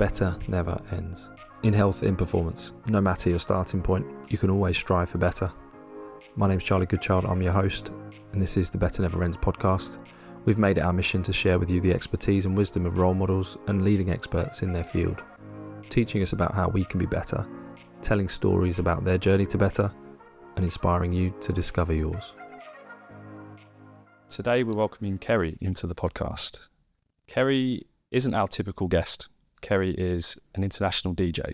better never ends. In health, in performance, no matter your starting point, you can always strive for better. My name's Charlie Goodchild, I'm your host, and this is the Better Never Ends podcast. We've made it our mission to share with you the expertise and wisdom of role models and leading experts in their field, teaching us about how we can be better, telling stories about their journey to better, and inspiring you to discover yours. Today we're welcoming Ceri into the podcast. Ceri isn't our typical guest. Ceri is an international DJ.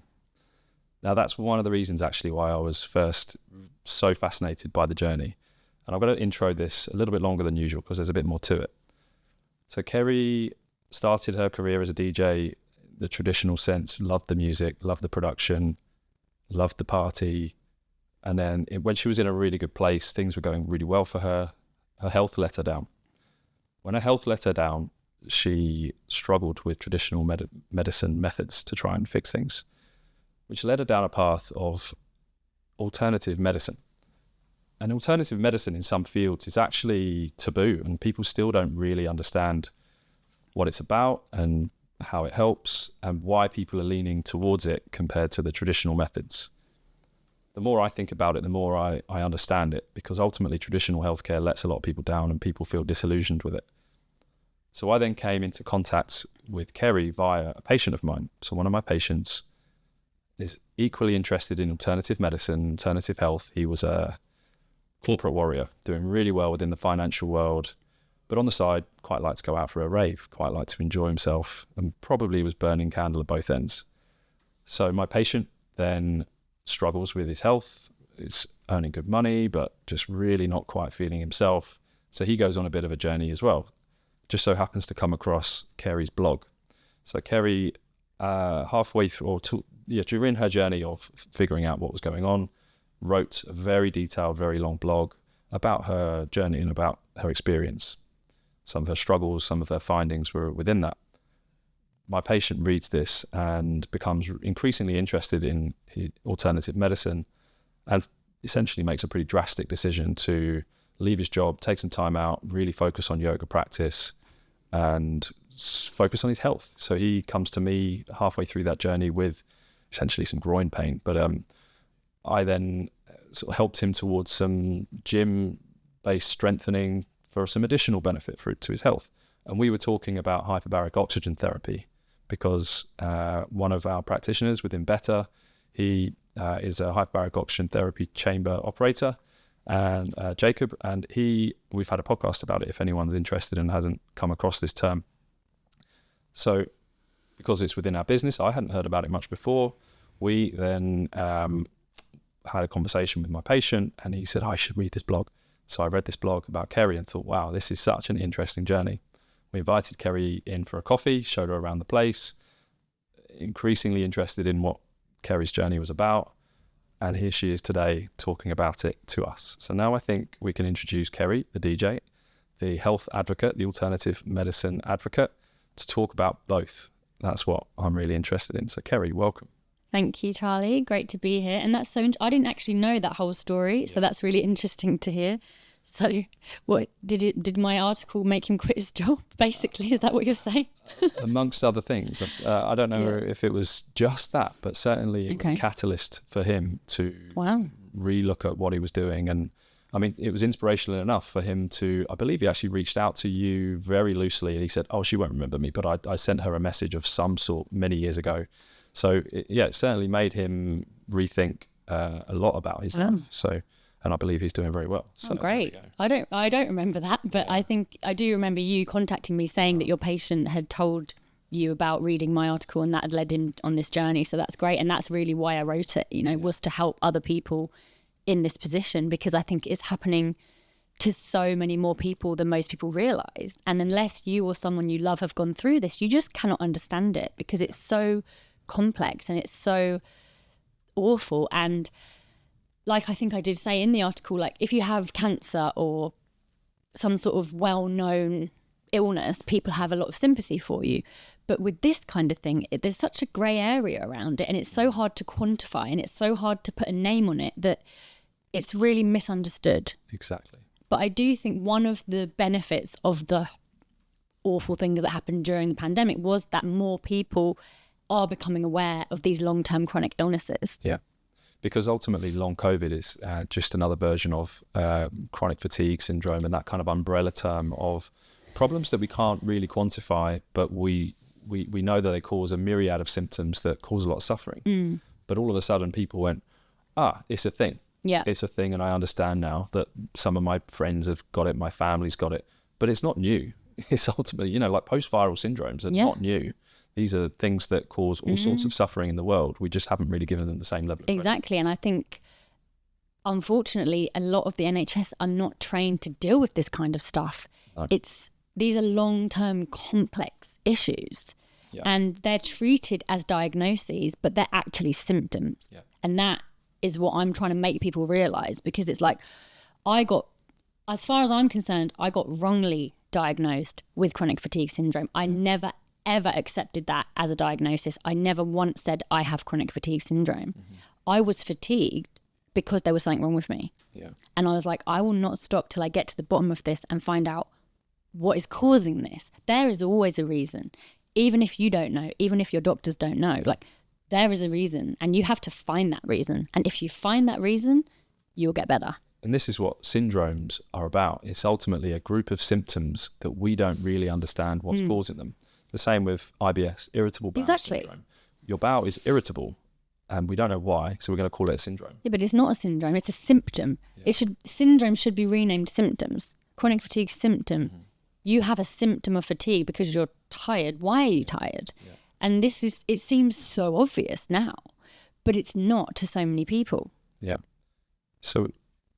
Now that's one of the reasons actually why I was first so fascinated by the journey. And I'm going to intro this a little bit longer than usual because there's a bit more to it. So Ceri started her career as a DJ, the traditional sense, loved the music, loved the production, loved the party. And then when she was in a really good place, things were going really well for her. Her health let her down. When her health let her down, she struggled with traditional medicine methods to try and fix things, which led her down a path of alternative medicine. And alternative medicine in some fields is actually taboo, and people still don't really understand what it's about and how it helps and why people are leaning towards it compared to the traditional methods. The more I think about it, the more I understand it, because ultimately traditional healthcare lets a lot of people down and people feel disillusioned with it. So I then came into contact with Ceri via a patient of mine. So one of my patients is equally interested in alternative medicine, alternative health. He was a corporate warrior, doing really well within the financial world, but on the side, quite liked to go out for a rave, quite liked to enjoy himself, and probably was burning candle at both ends. So my patient then struggles with his health, is earning good money, but just really not quite feeling himself. So he goes on a bit of a journey as well. Just so happens to come across Ceri's blog. So Ceri, halfway through, during her journey of figuring out what was going on, wrote a very detailed, very long blog about her journey and about her experience. Some of her struggles, some of her findings were within that. My patient reads this and becomes increasingly interested in alternative medicine and essentially makes a pretty drastic decision to leave his job, take some time out, really focus on yoga practice and focus on his health. So he comes to me halfway through that journey with essentially some groin pain. But I then sort of helped him towards some gym-based strengthening for some additional benefit to his health. And we were talking about hyperbaric oxygen therapy because one of our practitioners within Better, he is a hyperbaric oxygen therapy chamber operator, and Jacob, and we've had a podcast about it if anyone's interested and hasn't come across this term. So because it's within our business, I hadn't heard about it much before. We then had a conversation with my patient and he said, I should read this blog. So I read this blog about Ceri and thought, wow, this is such an interesting journey. We invited Ceri in for a coffee, showed her around the place, increasingly interested in what Ceri's journey was about. And here she is today talking about it to us. So now I think we can introduce Ceri, the DJ, the health advocate, the alternative medicine advocate, to talk about both. That's what I'm really interested in. So Ceri, welcome. Thank you, Charlie. Great to be here. And that's I didn't actually know that whole story. So that's really interesting to hear. So what did my article make him quit his job? Basically, is that what you're saying? Amongst other things. I don't know if it was just that, but certainly it was a catalyst for him to relook at what he was doing. And I mean, it was inspirational enough for him to, I believe he actually reached out to you very loosely and he said, oh, she won't remember me, but I sent her a message of some sort many years ago. So it certainly made him rethink a lot about his life. So, and I believe he's doing very well. So, great. I don't remember that, but I think I do remember you contacting me saying that your patient had told you about reading my article and that had led him on this journey. So that's great. And that's really why I wrote it, was to help other people in this position, because I think it's happening to so many more people than most people realise. And unless you or someone you love have gone through this, you just cannot understand it because it's so complex and it's so awful. And like I think I did say in the article, like if you have cancer or some sort of well-known illness, people have a lot of sympathy for you. But with this kind of thing, there's such a grey area around it and it's so hard to quantify and it's so hard to put a name on it that it's really misunderstood. Exactly. But I do think one of the benefits of the awful things that happened during the pandemic was that more people are becoming aware of these long-term chronic illnesses. Yeah. Because ultimately long COVID is just another version of chronic fatigue syndrome, and that kind of umbrella term of problems that we can't really quantify, but we know that they cause a myriad of symptoms that cause a lot of suffering. But all of a sudden people went, it's a thing. Yeah. It's a thing, and I understand now that some of my friends have got it, my family's got it, but it's not new. It's ultimately, like post-viral syndromes are not new. These are things that cause all sorts of suffering in the world. We just haven't really given them the same level of Exactly. And I think, unfortunately, a lot of the NHS are not trained to deal with this kind of stuff. No. These are long-term complex issues. Yeah. And they're treated as diagnoses, but they're actually symptoms. Yeah. And that is what I'm trying to make people realise, because it's like, as far as I'm concerned, I got wrongly diagnosed with chronic fatigue syndrome. I never ever accepted that as a diagnosis. I never once said I have chronic fatigue syndrome. I was fatigued because there was something wrong with me. Yeah. And I was like, I will not stop till I get to the bottom of this and find out what is causing this. There is always a reason. Even if you don't know, even if your doctors don't know, like, there is a reason, and you have to find that reason. And if you find that reason, you'll get better. And this is what syndromes are about. It's ultimately a group of symptoms that we don't really understand what's causing them. The same with IBS, irritable bowel syndrome. Your bowel is irritable, and we don't know why, so we're going to call it a syndrome. Yeah, but it's not a syndrome, it's a symptom. Yeah. Syndrome should be renamed symptoms. Chronic fatigue symptom. You have a symptom of fatigue because you're tired. Why are you tired? Yeah. And it seems so obvious now, but it's not to so many people. Yeah. So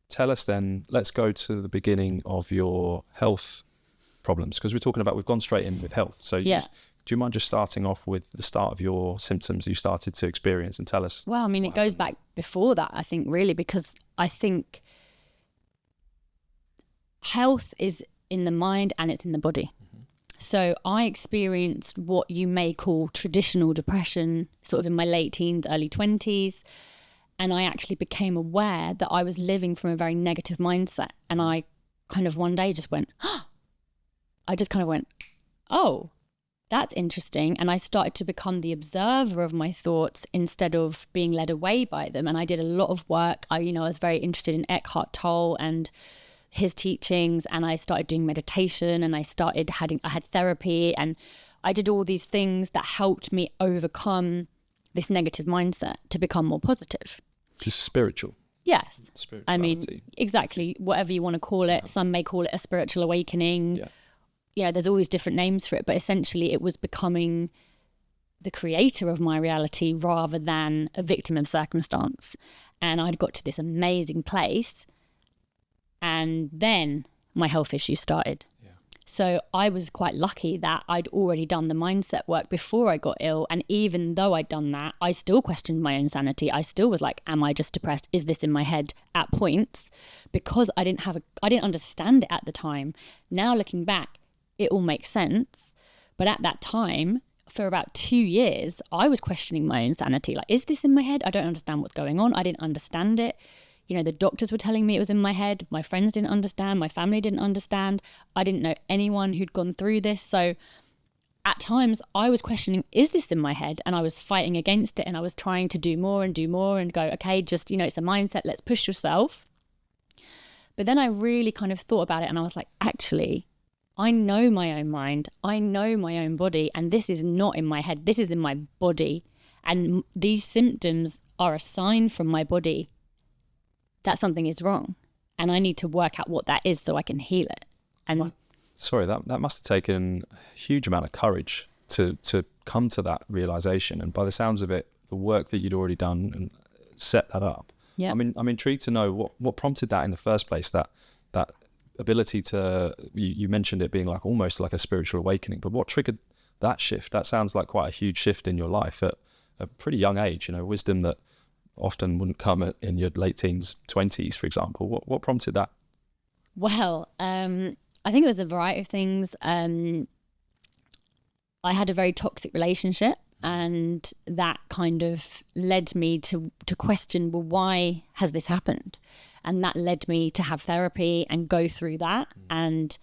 tell us then, let's go to the beginning of your health problems, because we've gone straight in with health. So do you mind just starting off with the start of your symptoms you started to experience, and tell us? Well, I mean, it goes back before that, I think, really, because I think health is in the mind and it's in the body. So I experienced what you may call traditional depression sort of in my late teens, early 20s. And I actually became aware that I was living from a very negative mindset. And I kind of one day just went, oh, that's interesting. And I started to become the observer of my thoughts instead of being led away by them. And I did a lot of work. I was very interested in Eckhart Tolle and his teachings, and I started doing meditation, and I had therapy, and I did all these things that helped me overcome this negative mindset to become more positive. Just spiritual. Yes. I mean, exactly, whatever you want to call it. Some may call it a spiritual awakening. Yeah. There's always different names for it, but essentially it was becoming the creator of my reality rather than a victim of circumstance. And I'd got to this amazing place, and then my health issues started. Yeah. So I was quite lucky that I'd already done the mindset work before I got ill. And even though I'd done that, I still questioned my own sanity. I still was like, am I just depressed? Is this in my head at points? Because I didn't understand it at the time. Now looking back, it all makes sense. But at that time, for about 2 years, I was questioning my own sanity. Like, is this in my head? I don't understand what's going on. I didn't understand it. The doctors were telling me it was in my head. My friends didn't understand. My family didn't understand. I didn't know anyone who'd gone through this. So at times I was questioning, is this in my head? And I was fighting against it, and I was trying to do more and go, okay, just, it's a mindset. Let's push yourself. But then I really kind of thought about it, and I was like, actually, I know my own mind. I know my own body. And this is not in my head. This is in my body. And these symptoms are a sign from my body that something is wrong, and I need to work out what that is so I can heal it. And sorry, that must have taken a huge amount of courage to come to that realization. And by the sounds of it, the work that you'd already done and set that up. Yeah. I'm intrigued to know what prompted that in the first place. That ability to, you mentioned it being like almost like a spiritual awakening, but what triggered that shift? That sounds like quite a huge shift in your life at a pretty young age. Wisdom that often wouldn't come in your late teens, 20s, for example. What prompted that? Well, I think it was a variety of things. I had a very toxic relationship, and that kind of led me to question, well, why has this happened? And that led me to have therapy and go through that. And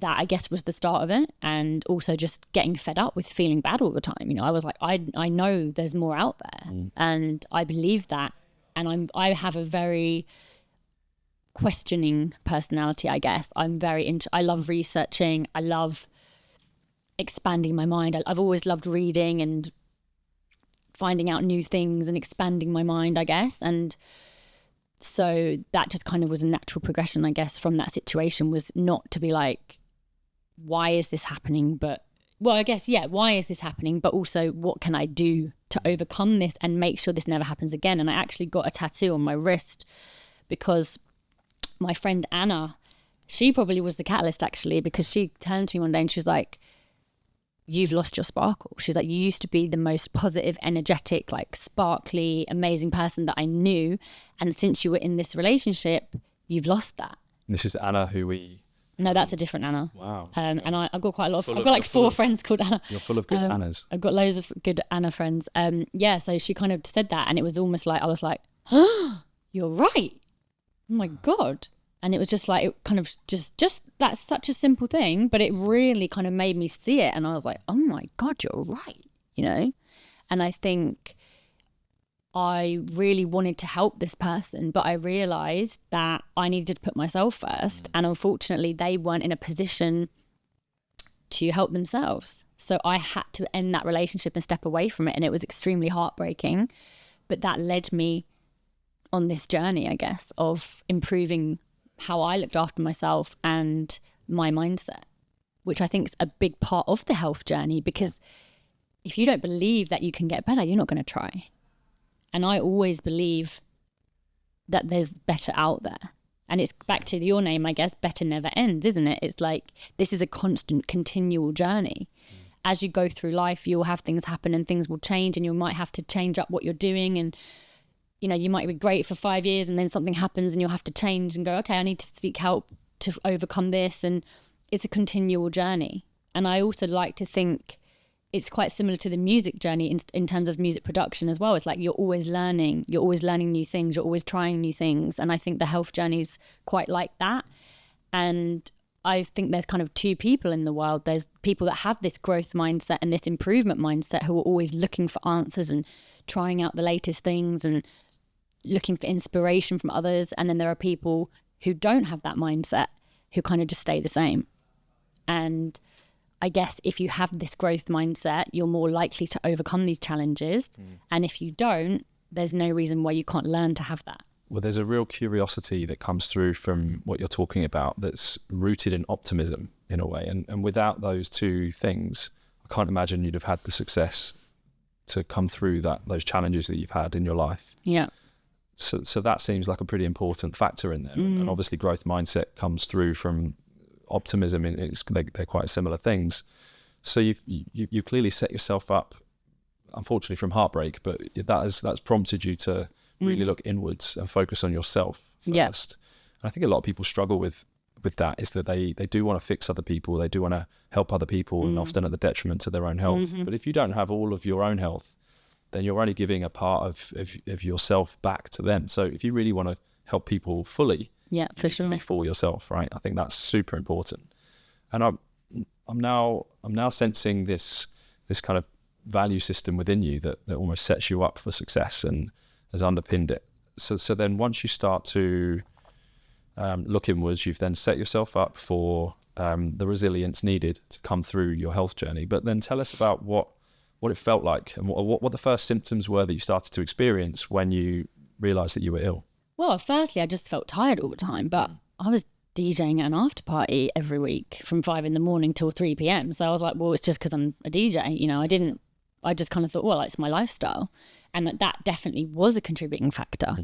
that I guess was the start of it. And also just getting fed up with feeling bad all the time. You know, I was like, I know there's more out there, and I believe that. And I have a very questioning personality, I guess. I love researching. I love expanding my mind. I've always loved reading and finding out new things and expanding my mind, I guess. And so that just kind of was a natural progression, I guess, from that situation, was not to be like, why is this happening? But, well, I guess, yeah, why is this happening? But also, what can I do to overcome this and make sure this never happens again? And I actually got a tattoo on my wrist because my friend Anna, she probably was the catalyst, actually, because she turned to me one day and she was like, you've lost your sparkle. She's like, you used to be the most positive, energetic, like sparkly, amazing person that I knew. And since you were in this relationship, you've lost that. This is Anna, who we... No, that's a different Anna. Wow. And I've got quite a lot of... I've got like 4 friends called Anna. You're full of good Annas. I've got loads of good Anna friends. Yeah, so she kind of said that, and it was almost like, I was like, oh, you're right. Oh my God. And it was just like, it kind of just that's such a simple thing, but it really kind of made me see it. And I was like, oh my God, you're right, you know? And I think I really wanted to help this person, but I realized that I needed to put myself first. And unfortunately, they weren't in a position to help themselves. So I had to end that relationship and step away from it. And it was extremely heartbreaking. But that led me on this journey, I guess, of improving how I looked after myself and my mindset, which I think is a big part of the health journey, because if you don't believe that you can get better, you're not going to try. And I always believe that there's better out there. And it's back to your name, I guess, better never ends, isn't it? It's like, this is a constant, continual journey. As you go through life, you'll have things happen and things will change, and you might have to change up what you're doing. And you know, you might be great for 5 years and then something happens and you'll have to change and go, okay, I need to seek help to overcome this. And it's a continual journey. And I also like to think it's quite similar to the music journey in terms of music production as well. It's like you're always learning new things, you're always trying new things. And I think the health journey is quite like that. And I think there's kind of 2 people in the world. There's people that have this growth mindset and this improvement mindset, who are always looking for answers and trying out the latest things and looking for inspiration from others. And then there are people who don't have that mindset, who kind of just stay the same. And I guess if you have this growth mindset, you're more likely to overcome these challenges. And if you don't, there's no reason why you can't learn to have that. Well, there's a real curiosity that comes through from what you're talking about that's rooted in optimism in a way. And without those 2 things, I can't imagine you'd have had the success to come through those challenges that you've had in your life. Yeah. So that seems like a pretty important factor in there. And obviously growth mindset comes through from optimism. They're quite similar things. So you've clearly set yourself up, unfortunately, from heartbreak, but that's prompted you to really look inwards and focus on yourself first. Yeah. And I think a lot of people struggle with that, is that they do want to fix other people, they do want to help other people, and often at the detriment to their own health. But if you don't have all of your own health, then you're only giving a part of yourself back to them. So if you really want to help people fully, yeah, for sure, to be for yourself, right? I think that's super important. And I'm now sensing this kind of value system within you that almost sets you up for success and has underpinned it. So then once you start to look inwards, you've then set yourself up for the resilience needed to come through your health journey. But then tell us about what it felt like and what the first symptoms were that you started to experience when you realised that you were ill. Well, firstly, I just felt tired all the time, but I was DJing at an after party every week from 5 a.m. till 3 p.m. So I was like, well, it's just because I'm a DJ. You know, I just kind of thought, well, it's my lifestyle. And that definitely was a contributing factor.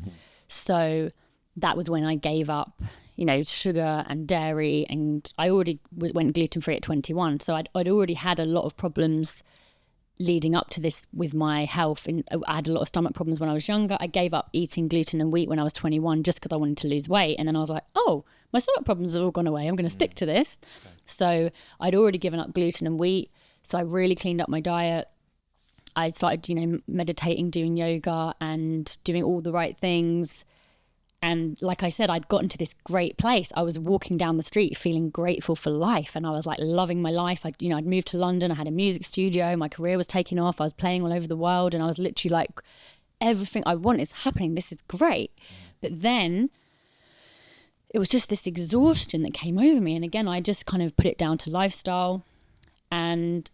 So that was when I gave up, you know, sugar and dairy, and I already went gluten-free at 21. So I'd already had a lot of problems leading up to this with my health, and I had a lot of stomach problems when I was younger. I gave up eating gluten and wheat when I was 21 just because I wanted to lose weight, and then I was like, oh, my stomach problems have all gone away, I'm going to stick to this. So I'd already given up gluten and wheat, so I really cleaned up my diet. I started, you know, meditating, doing yoga and doing all the right things, And like I said, I'd gotten to this great place. I was walking down the street feeling grateful for life, and I was like loving my life. I'd moved to London. I had a music studio. My career was taking off. I was playing all over the world, and I was literally like, everything I want is happening. This is great. But then it was just this exhaustion that came over me. And again, I just kind of put it down to lifestyle. And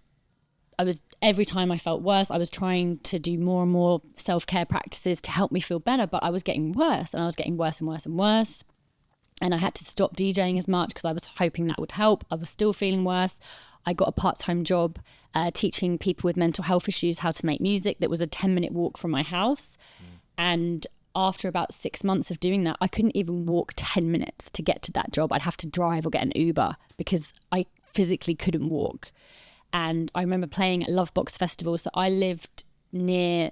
every time I felt worse, I was trying to do more and more self-care practices to help me feel better, but I was getting worse, and I was getting worse and worse and worse. And I had to stop DJing as much because I was hoping that would help. I was still feeling worse. I got a part-time job teaching people with mental health issues how to make music that was a 10-minute walk from my house. And after about 6 months of doing that, I couldn't even walk 10 minutes to get to that job. I'd have to drive or get an Uber because I physically couldn't walk. And I remember playing at Lovebox Festival. So I lived near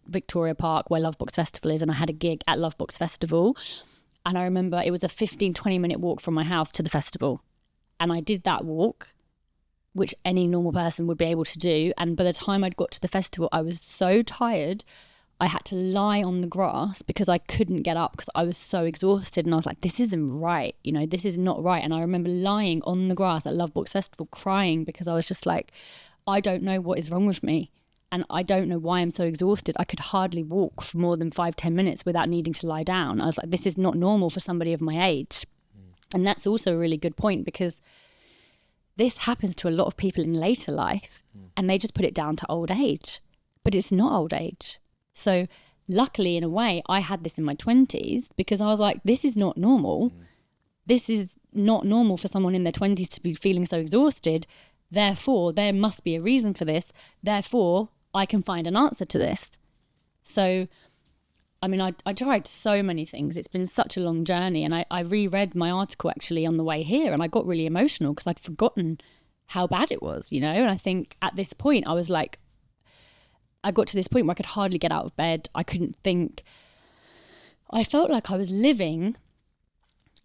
Victoria Park where Lovebox Festival is, and I had a gig at Lovebox Festival. And I remember it was a 15-20 minute walk from my house to the festival. And I did that walk, which any normal person would be able to do. And by the time I'd got to the festival, I was so tired. I had to lie on the grass because I couldn't get up because I was so exhausted. And I was like, this isn't right. This is not right. And I remember lying on the grass at Lovebox Festival crying because I was just like, I don't know what is wrong with me. And I don't know why I'm so exhausted. I could hardly walk for more than 5-10 minutes without needing to lie down. I was like, this is not normal for somebody of my age. And that's also a really good point because this happens to a lot of people in later life and they just put it down to old age. But it's not old age. So luckily, in a way, I had this in my 20s because I was like, this is not normal. This is not normal for someone in their 20s to be feeling so exhausted. Therefore, there must be a reason for this. Therefore, I can find an answer to this. So, I mean, I tried so many things. It's been such a long journey. And I reread my article actually on the way here, and I got really emotional because I'd forgotten how bad it was, And I think at this point, I was like, I got to this point where I could hardly get out of bed. I couldn't think. I felt like I was living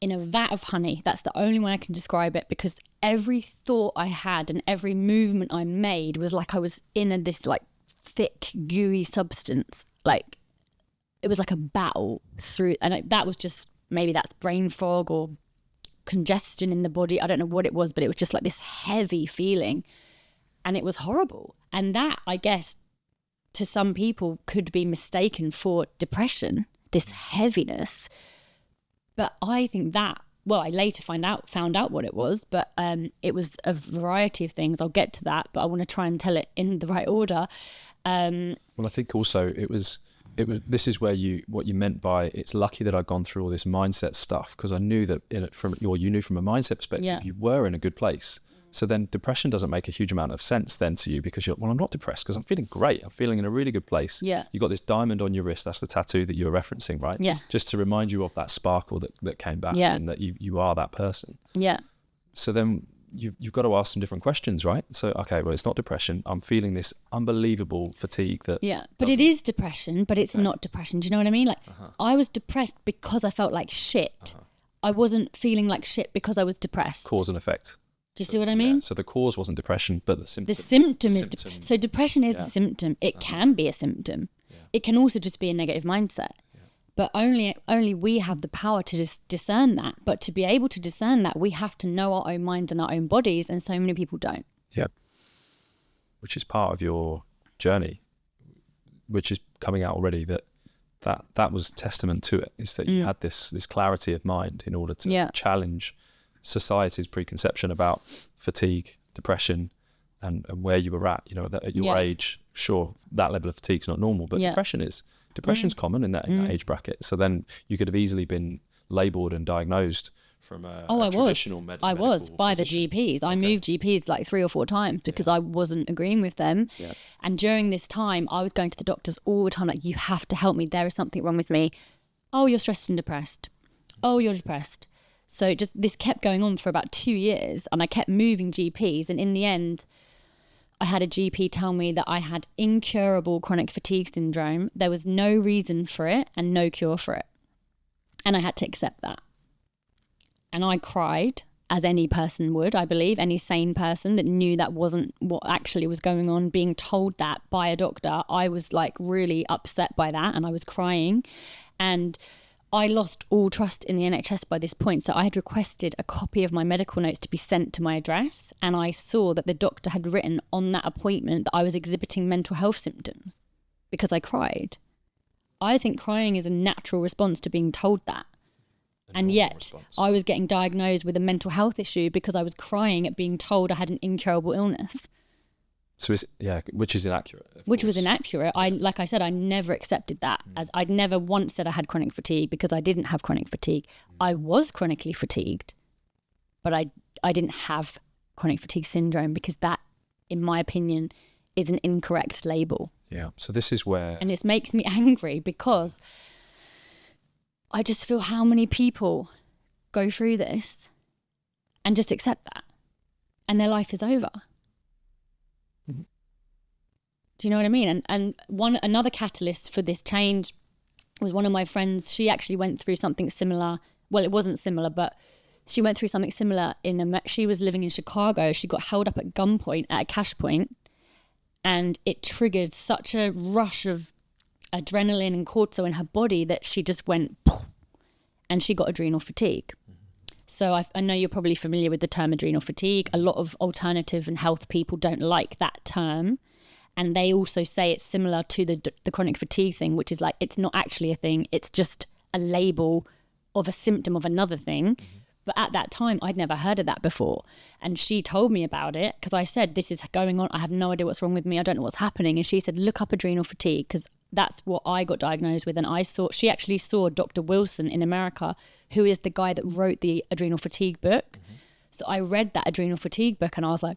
in a vat of honey. That's the only way I can describe it, because every thought I had and every movement I made was like I was in this like thick, gooey substance. Like it was like a battle through, and that was just, maybe that's brain fog or congestion in the body. I don't know what it was, but it was just like this heavy feeling, and it was horrible. And that, I guess, to some people could be mistaken for depression, this heaviness. But I think that, well, I later found out what it was, but it was a variety of things. I'll get to that, but I want to try and tell it in the right order. Well, I think also it was this is where what you meant by it's lucky that I'd gone through all this mindset stuff, because I knew that you knew from a mindset perspective, you were in a good place. So then depression doesn't make a huge amount of sense then to you, because I'm not depressed because I'm feeling great. I'm feeling in a really good place. Yeah. You got this diamond on your wrist. That's the tattoo that you were referencing, right? Yeah. Just to remind you of that sparkle that came back, and that you are that person. Yeah. So then you've got to ask some different questions, right? So, okay, well, it's not depression. I'm feeling this unbelievable fatigue that... Yeah, but it is depression, but it's not depression. Do you know what I mean? Like, I was depressed because I felt like shit. I wasn't feeling like shit because I was depressed. Cause and effect. Do you see what I mean? Yeah, so the cause wasn't depression, but the symptom. The symptom is... So depression is a symptom. It can be a symptom. Yeah. It can also just be a negative mindset. Yeah. But only we have the power to discern that. But to be able to discern that, we have to know our own minds and our own bodies, and so many people don't. Yeah. Which is part of your journey, which is coming out already, that was testament to it, is that you had this clarity of mind in order to challenge society's preconception about fatigue, depression, and where you were at. That at your age, sure, that level of fatigue is not normal, but depression's common in that age bracket. So then you could have easily been labelled and diagnosed from a traditional medical I was by the GPs. I moved GPs like 3 or 4 times because I wasn't agreeing with them. Yeah. And during this time, I was going to the doctors all the time, like, you have to help me. There is something wrong with me. Oh, you're stressed and depressed. Oh, you're depressed. So this kept going on for about 2 years, and I kept moving GPs. And in the end, I had a GP tell me that I had incurable chronic fatigue syndrome. There was no reason for it and no cure for it. And I had to accept that. And I cried, as any person would, I believe, any sane person that knew that wasn't what actually was going on, being told that by a doctor. I was like really upset by that, and I was crying. And I lost all trust in the NHS by this point. So I had requested a copy of my medical notes to be sent to my address. And I saw that the doctor had written on that appointment that I was exhibiting mental health symptoms because I cried. I think crying is a natural response to being told that. And yet response. I was getting diagnosed with a mental health issue because I was crying at being told I had an incurable illness. So which is inaccurate. Which was inaccurate. Like I said, I never accepted that. As I'd never once said I had chronic fatigue because I didn't have chronic fatigue. I was chronically fatigued, but I didn't have chronic fatigue syndrome because that, in my opinion, is an incorrect label. Yeah. So this is where... And it makes me angry because I just feel how many people go through this and just accept that and their life is over. Do you know what I mean? And another catalyst for this change was one of my friends. She actually went through something similar. Well, it wasn't similar, but she went through something similar she was living in Chicago. She got held up at gunpoint at a cash point, and it triggered such a rush of adrenaline and cortisol in her body that she just went poof, and she got adrenal fatigue. So I know you're probably familiar with the term adrenal fatigue. A lot of alternative and health people don't like that term. And they also say it's similar to the chronic fatigue thing, which is like, it's not actually a thing. It's just a label of a symptom of another thing. Mm-hmm. But at that time, I'd never heard of that before. And she told me about it because I said, this is going on. I have no idea what's wrong with me. I don't know what's happening. And she said, look up adrenal fatigue because that's what I got diagnosed with. And she actually saw Dr. Wilson in America, who is the guy that wrote the adrenal fatigue book. Mm-hmm. So I read that adrenal fatigue book and I was like,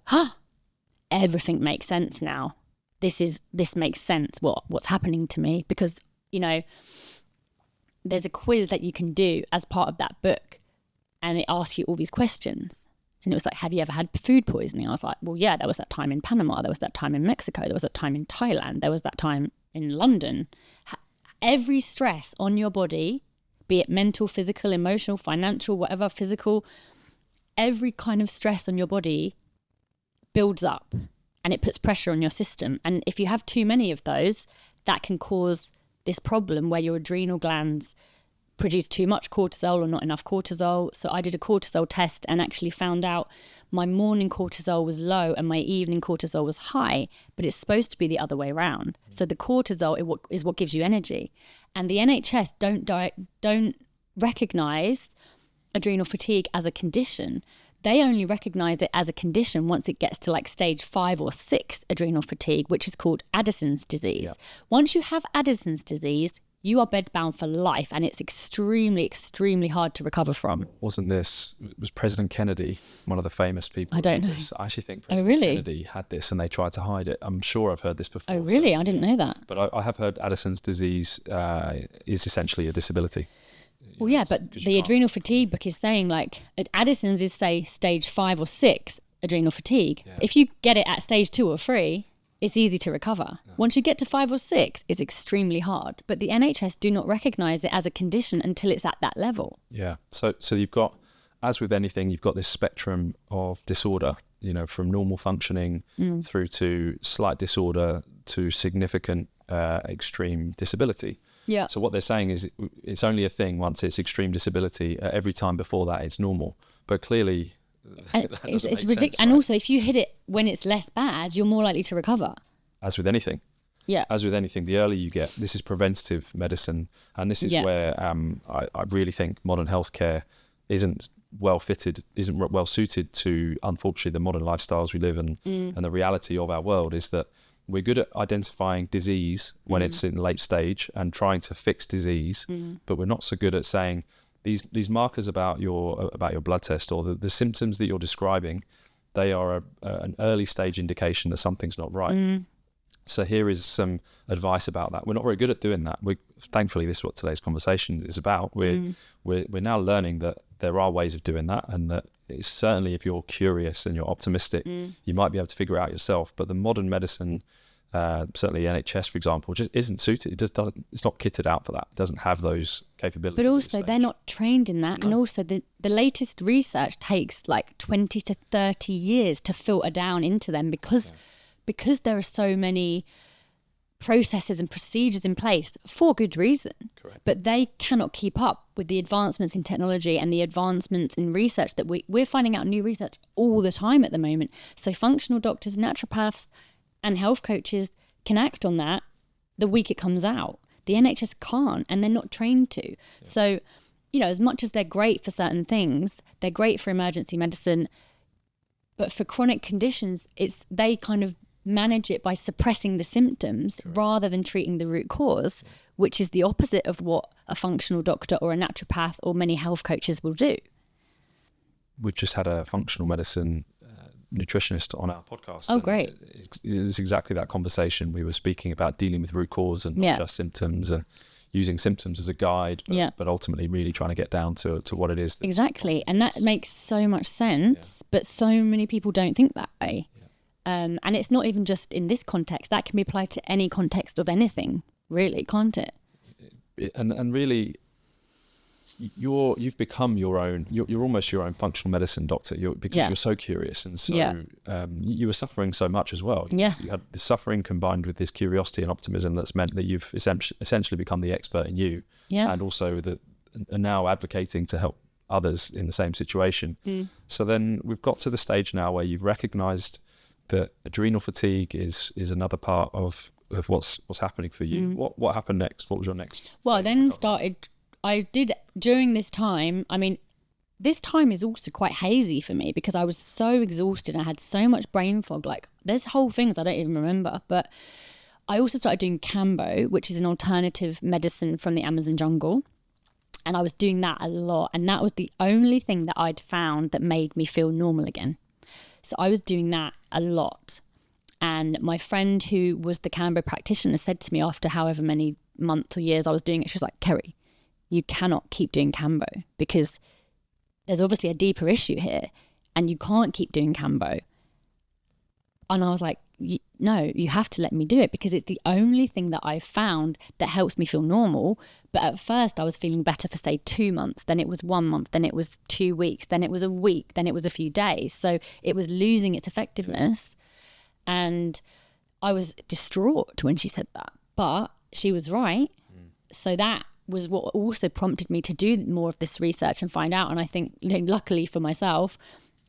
everything makes sense now. This makes sense what's happening to me because, you know, there's a quiz that you can do as part of that book and it asks you all these questions. And it was like, have you ever had food poisoning? I was like, well, yeah, there was that time in Panama. There was that time in Mexico. There was that time in Thailand. There was that time in London. Every stress on your body, be it mental, physical, emotional, financial, whatever, physical, every kind of stress on your body builds up. And it puts pressure on your system. And if you have too many of those, that can cause this problem where your adrenal glands produce too much cortisol or not enough cortisol. So I did a cortisol test and actually found out my morning cortisol was low and my evening cortisol was high, but it's supposed to be the other way around. So the cortisol is what gives you energy. And the NHS don't recognise adrenal fatigue as a condition. They only recognise it as a condition once it gets to like stage 5 or 6 adrenal fatigue, which is called Addison's disease. Yep. Once you have Addison's disease, you are bedbound for life and it's extremely, extremely hard to recover from. Was President Kennedy one of the famous people? I don't know. I actually think President Kennedy had this and they tried to hide it. I'm sure I've heard this before. Oh, really? So, I didn't know that. But I have heard Addison's disease is essentially a disability. Well, yeah, but the adrenal fatigue book is saying like Addison's is say stage 5 or 6 adrenal fatigue. Yeah. If you get it at stage 2 or 3, it's easy to recover. Yeah. Once you get to 5 or 6, it's extremely hard. But the NHS do not recognise it as a condition until it's at that level. Yeah. So you've got, as with anything, you've got this spectrum of disorder, you know, from normal functioning through to slight disorder to significant extreme disability. Yeah. So what they're saying is it's only a thing once it's extreme disability. Every time before that, it's normal. But clearly, it's ridiculous. Right? And also, if you hit it when it's less bad, you're more likely to recover. As with anything. Yeah. As with anything, the earlier you get, this is preventative medicine. And this is where I really think modern healthcare isn't well suited to, unfortunately, the modern lifestyles we live in. And the reality of our world is that we're good at identifying disease when it's in late stage and trying to fix disease, but we're not so good at saying these markers about your blood test or the symptoms that you're describing, they are an early stage indication that something's not right. So here is some advice about that. We're not very good at doing that. Thankfully, this is what today's conversation is about. We're now learning that there are ways of doing that, and that it's certainly, if you're curious and you're optimistic, you might be able to figure it out yourself. But the modern medicine, certainly NHS, for example, just isn't suited. It just doesn't. It's not kitted out for that. It doesn't have those capabilities. But also, they're not trained in that, and also the latest research takes like 20 to 30 years to filter down into them because there are so many processes and procedures in place for good reason. Correct. But they cannot keep up with the advancements in technology and the advancements in research that we're finding out new research all the time at the moment. So functional doctors, naturopaths and health coaches can act on that the week it comes out. The NHS can't, and they're not trained to. Yeah. So, you know, as much as they're great for certain things, they're great for emergency medicine, but for chronic conditions, they kind of manage it by suppressing the symptoms. Correct. Rather than treating the root cause, which is the opposite of what a functional doctor or a naturopath or many health coaches will do. We've just had a functional medicine nutritionist on our podcast. Oh, great. It was exactly that conversation. We were speaking about dealing with root cause and not just symptoms, and using symptoms as a guide, but ultimately really trying to get down to what it is. Exactly. And that makes so much sense, but so many people don't think that way. And it's not even just in this context. That can be applied to any context of anything, really, can't it? And really, you've become your own. You're almost your own functional medicine doctor. Because you're so curious, and so you were suffering so much as well. Yeah. You had the suffering combined with this curiosity and optimism that's meant that you've essentially become the expert in you. Yeah. And also are now advocating to help others in the same situation. So then we've got to the stage now where you've recognised that adrenal fatigue is another part of what's happening for you. What happened next? What was your next? Well, I then I did during this time. I mean, this time is also quite hazy for me because I was so exhausted. I had so much brain fog. Like there's whole things I don't even remember. But I also started doing Kambo, which is an alternative medicine from the Amazon jungle. And I was doing that a lot. And that was the only thing that I'd found that made me feel normal again. So I was doing that a lot. And my friend who was the Kambo practitioner said to me after however many months or years I was doing it, she was like, Ceri, you cannot keep doing Kambo because there's obviously a deeper issue here and you can't keep doing Kambo. And I was like, no, you have to let me do it because it's the only thing that I've found that helps me feel normal. But at first I was feeling better for say 2 months, then it was 1 month, then it was 2 weeks, then it was a week, then it was a few days. So it was losing its effectiveness. And I was distraught when she said that, but she was right. So that was what also prompted me to do more of this research and find out. And I think, you know, luckily for myself,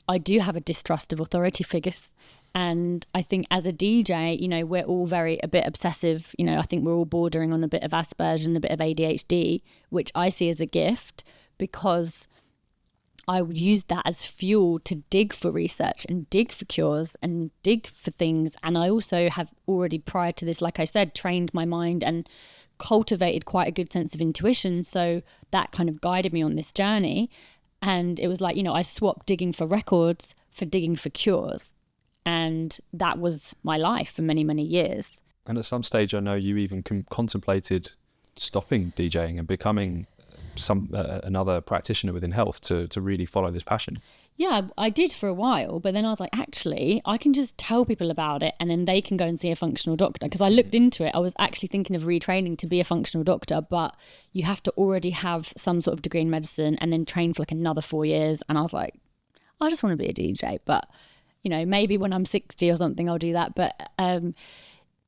I do have a distrust of authority figures. And I think as a DJ, you know, we're all a bit obsessive. You know, I think we're all bordering on a bit of Asperger's and a bit of ADHD, which I see as a gift because I would use that as fuel to dig for research and dig for cures and dig for things. And I also have already prior to this, like I said, trained my mind and cultivated quite a good sense of intuition. So that kind of guided me on this journey. And it was like, you know, I swapped digging for records for digging for cures. And that was my life for many, many years. And at some stage, I know you even contemplated stopping DJing and becoming another practitioner within health to really follow this passion. Yeah, I did for a while, but then I was like, actually, I can just tell people about it and then they can go and see a functional doctor. Because I looked into it, I was actually thinking of retraining to be a functional doctor, but you have to already have some sort of degree in medicine and then train for like another 4 years. And I was like, I just want to be a DJ, but you know, maybe when I'm 60 or something, I'll do that. But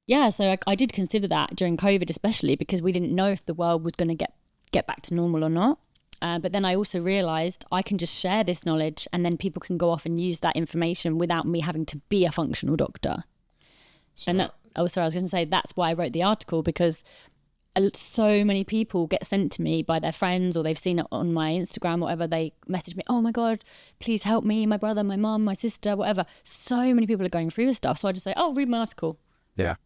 yeah, so I did consider that during COVID, especially because we didn't know if the world was going to get back to normal or not. But then I also realised I can just share this knowledge and then people can go off and use that information without me having to be a functional doctor. So, and I was going to say that's why I wrote the article, because so many people get sent to me by their friends or they've seen it on my Instagram, whatever. They message me, oh my God, please help me, my brother, my mum, my sister, whatever. So many people are going through this stuff. So I just say, oh, read my article. Yeah.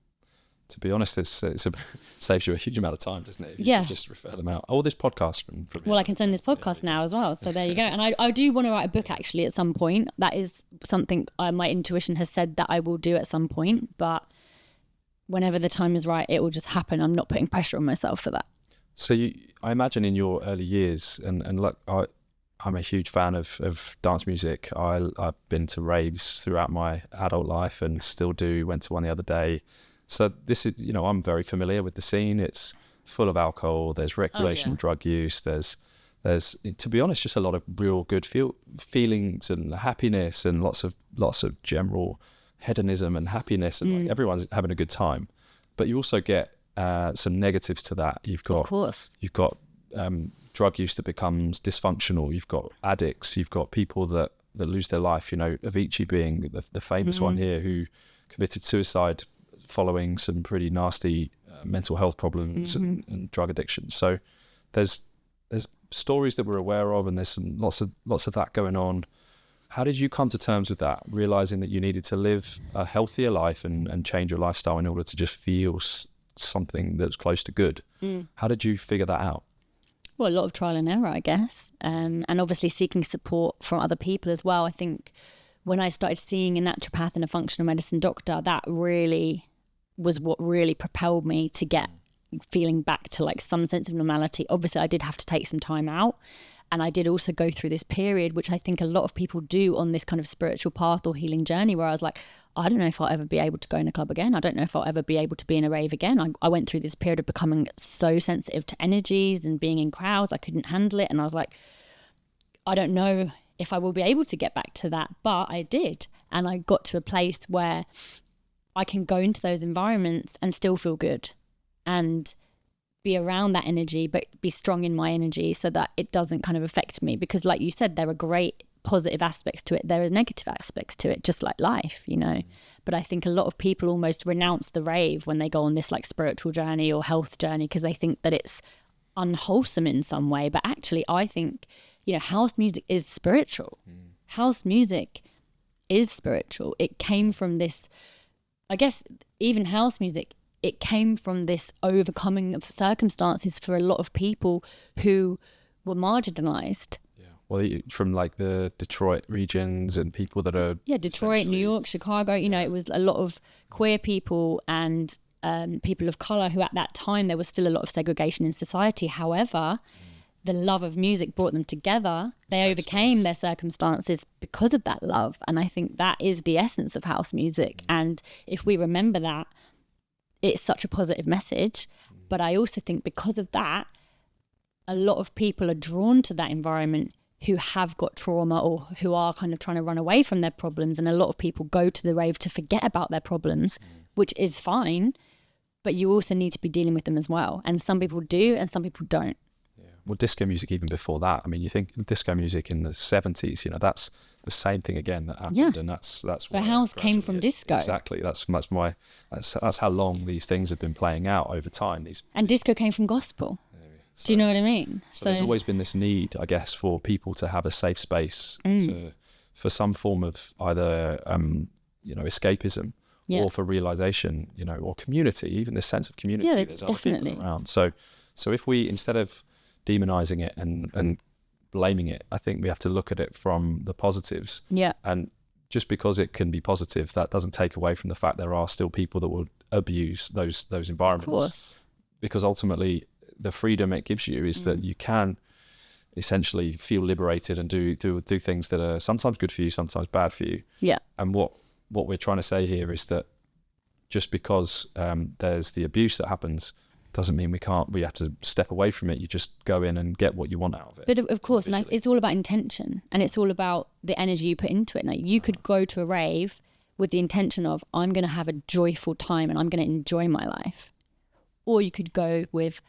To be honest, it saves you a huge amount of time, doesn't it? If you can just refer them out. Oh, this podcast from well, I can send this podcast now as well. So there you go. And I do want to write a book actually at some point. That is something my intuition has said that I will do at some point. But whenever the time is right, it will just happen. I'm not putting pressure on myself for that. So I imagine in your early years, and look, I'm a huge fan of dance music. I've been to raves throughout my adult life and still do. Went to one the other day. So this is, you know, I'm very familiar with the scene. It's full of alcohol. There's recreational drug use. There's, to be honest, just a lot of real good feelings and happiness and lots of general hedonism and happiness, and like everyone's having a good time. But you also get some negatives to that. You've got drug use that becomes dysfunctional. You've got addicts. You've got people that lose their life. You know, Avicii being the famous one here, who committed suicide following some pretty nasty mental health problems and drug addiction. So there's stories that we're aware of, and there's lots of that going on. How did you come to terms with that, realizing that you needed to live a healthier life and change your lifestyle in order to just feel something that's close to good? How did you figure that out? Well, a lot of trial and error, I guess, and obviously seeking support from other people as well. I think when I started seeing a naturopath and a functional medicine doctor, that really was what really propelled me to get feeling back to like some sense of normality. Obviously, I did have to take some time out, and I did also go through this period, which I think a lot of people do on this kind of spiritual path or healing journey, where I was like, I don't know if I'll ever be able to go in a club again. I don't know if I'll ever be able to be in a rave again. I went through this period of becoming so sensitive to energies and being in crowds. I couldn't handle it. And I was like, I don't know if I will be able to get back to that. But I did. And I got to a place where I can go into those environments and still feel good and be around that energy, but be strong in my energy so that it doesn't kind of affect me. Because like you said, there are great positive aspects to it. There are negative aspects to it, just like life, you know. But I think a lot of people almost renounce the rave when they go on this like spiritual journey or health journey because they think that it's unwholesome in some way. But actually, I think, you know, house music is spiritual. House music is spiritual. It came from this, I guess, even house music, it came from this overcoming of circumstances for a lot of people who were marginalized. Well, from like the Detroit regions and people that are... Yeah, Detroit, New York, Chicago, you know, it was a lot of queer people and people of colour who at that time, there was still a lot of segregation in society. However, the love of music brought them together. They overcame their circumstances because of that love. And I think that is the essence of house music. And if we remember that, it's such a positive message. But I also think because of that, a lot of people are drawn to that environment who have got trauma or who are kind of trying to run away from their problems. And a lot of people go to the rave to forget about their problems, which is fine, but you also need to be dealing with them as well. And some people do and some people don't. Yeah. Well, disco music even before that, I mean, you think disco music in the 70s, you know, that's the same thing again that happened. And that's the house came from disco. Exactly. That's how long these things have been playing out over time. And disco came from gospel. Do you know what I mean? So there's always been this need, I guess, for people to have a safe space for some form of either, escapism or for realization, you know, or community, even the sense of community. Yeah, there's other people around. So if we, instead of demonizing it and blaming it, I think we have to look at it from the positives. Yeah. And just because it can be positive, that doesn't take away from the fact there are still people that will abuse those environments. Of course. Because ultimately, the freedom it gives you is that you can essentially feel liberated and do things that are sometimes good for you, sometimes bad for you. Yeah. And what we're trying to say here is that just because there's the abuse that happens doesn't mean we have to step away from it. You just go in and get what you want out of it. But of course, and it's all about intention, and it's all about the energy you put into it. Now, you could go to a rave with the intention of, I'm going to have a joyful time and I'm going to enjoy my life. Or you could go with,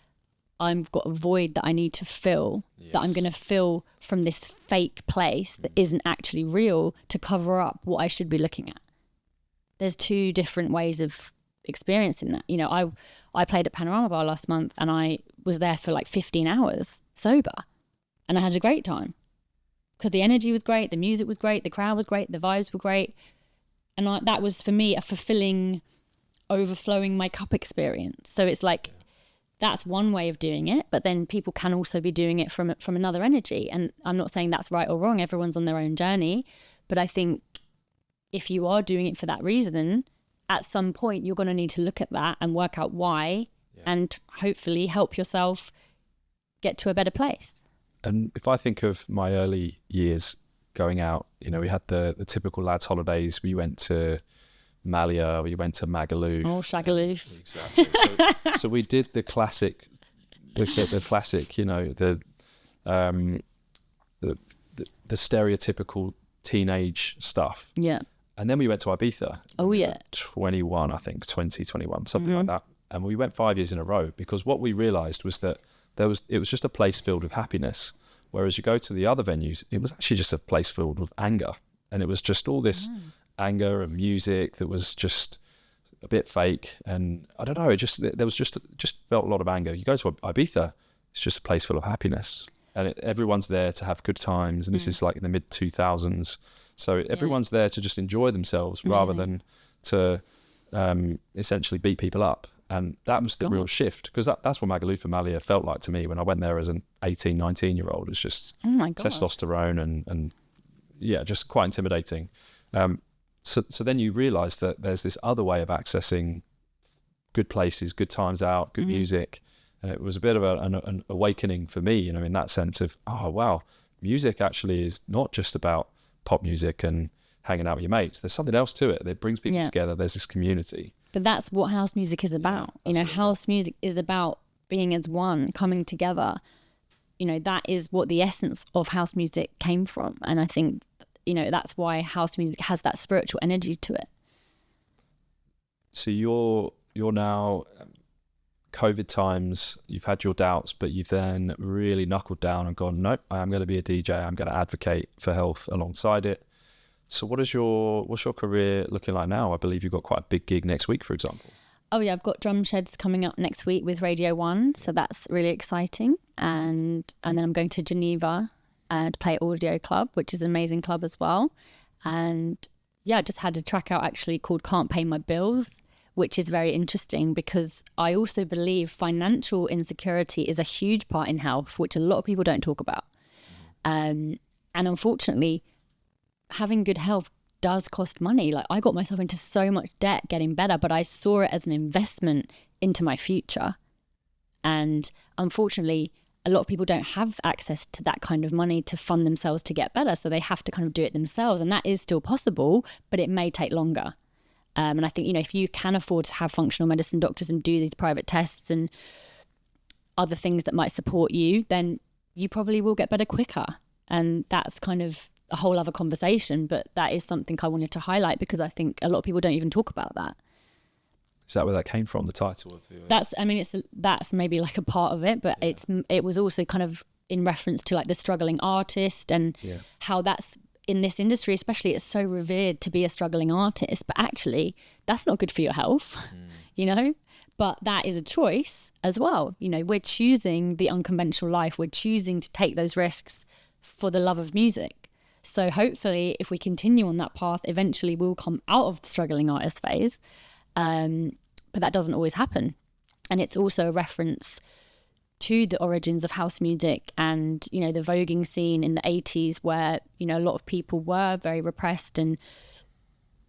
I've got a void that I need to fill, that I'm going to fill from this fake place that isn't actually real to cover up what I should be looking at. There's two different ways of experiencing that. You know, I played at Panorama Bar last month and I was there for like 15 hours sober and I had a great time because the energy was great, the music was great, the crowd was great, the vibes were great. And that was for me a fulfilling, overflowing my cup experience. So it's like, that's one way of doing it, but then people can also be doing it from another energy. And I'm not saying that's right or wrong. Everyone's on their own journey. But I think if you are doing it for that reason, at some point you're going to need to look at that and work out why and hopefully help yourself get to a better place. And if I think of my early years going out, you know, we had the typical lads holidays. We went to Malia, we went to Magaluf. Oh, Shagaloo. Exactly. So we did the classic, you know, the stereotypical teenage stuff. Yeah. And then we went to Ibiza. Oh, yeah. 21, I think, 2021, something like that. And we went 5 years in a row because what we realized was that it was just a place filled with happiness. Whereas you go to the other venues, it was actually just a place filled with anger. And it was just all this anger and music that was just a bit fake. And I don't know, it just felt a lot of anger. You go to Ibiza, it's just a place full of happiness. And everyone's there to have good times. And this is like in the mid 2000s. So everyone's there to just enjoy themselves rather than to essentially beat people up. And that was the real shift, because that's what Magaluf and Malia felt like to me when I went there as an 18, 19-year-old. It's just testosterone and just quite intimidating. So then you realise that there's this other way of accessing good places, good times out, good music. And it was a bit of an awakening for me, in that sense of, oh, wow, music actually is not just about pop music and hanging out with your mates. There's something else to it that brings people together. There's this community. But that's what house music is about. House music is about being as one, coming together. That is what the essence of house music came from. And I think, that's why house music has that spiritual energy to it. So you're now, COVID times, you've had your doubts, but you've then really knuckled down and gone, nope, I am going to be a DJ. I'm going to advocate for health alongside it. So what's your career looking like now? I believe you've got quite a big gig next week, for example. Oh yeah, I've got drum sheds coming up next week with Radio 1, so that's really exciting. And then I'm going to Geneva to play at Audio Club, which is an amazing club as well. And yeah, I just had a track out actually called Can't Pay My Bills, which is very interesting because I also believe financial insecurity is a huge part in health, which a lot of people don't talk about. And unfortunately, having good health does cost money. Like, I got myself into so much debt getting better, but I saw it as an investment into my future. And unfortunately, a lot of people don't have access to that kind of money to fund themselves to get better. So they have to kind of do it themselves. And that is still possible, but it may take longer. And I think, if you can afford to have functional medicine doctors and do these private tests and other things that might support you, then you probably will get better quicker. And that's kind of a whole other conversation, but that is something I wanted to highlight because I think a lot of people don't even talk about that. Is that where that came from, the title of the... That's maybe like a part of it, but it was also kind of in reference to like the struggling artist and how that's in this industry, especially, it's so revered to be a struggling artist, but actually that's not good for your health, but that is a choice as well. We're choosing the unconventional life. We're choosing to take those risks for the love of music. So hopefully if we continue on that path, eventually we'll come out of the struggling artist phase. But that doesn't always happen. And it's also a reference to the origins of house music and, the voguing scene in the 80s where, a lot of people were very repressed and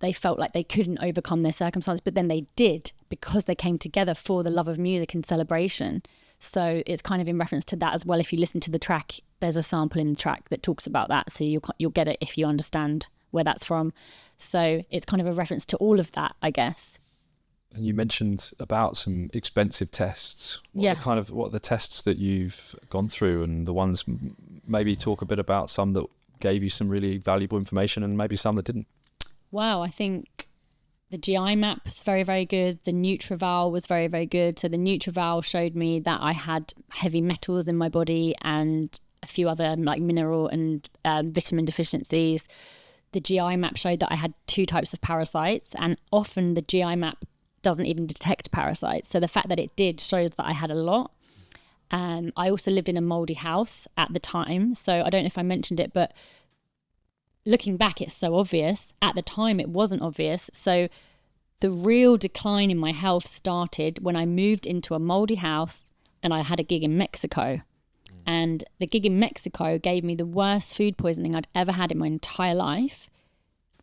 they felt like they couldn't overcome their circumstances, but then they did because they came together for the love of music and celebration. So it's kind of in reference to that as well. If you listen to the track, there's a sample in the track that talks about that. So you'll get it if you understand where that's from. So it's kind of a reference to all of that, I guess. And you mentioned about some expensive tests. What are the tests that you've gone through, and the ones, maybe talk a bit about some that gave you some really valuable information and maybe some that didn't? Wow, I think the GI map is very, very good. The NutriVal was very, very good. So the NutriVal showed me that I had heavy metals in my body and a few other like mineral and vitamin deficiencies. The GI map showed that I had 2 types of parasites, and often the GI map doesn't even detect parasites. So the fact that it did shows that I had a lot. I also lived in a mouldy house at the time. So I don't know if I mentioned it, but looking back, it's so obvious. At the time, it wasn't obvious. So the real decline in my health started when I moved into a mouldy house and I had a gig in Mexico. And the gig in Mexico gave me the worst food poisoning I'd ever had in my entire life.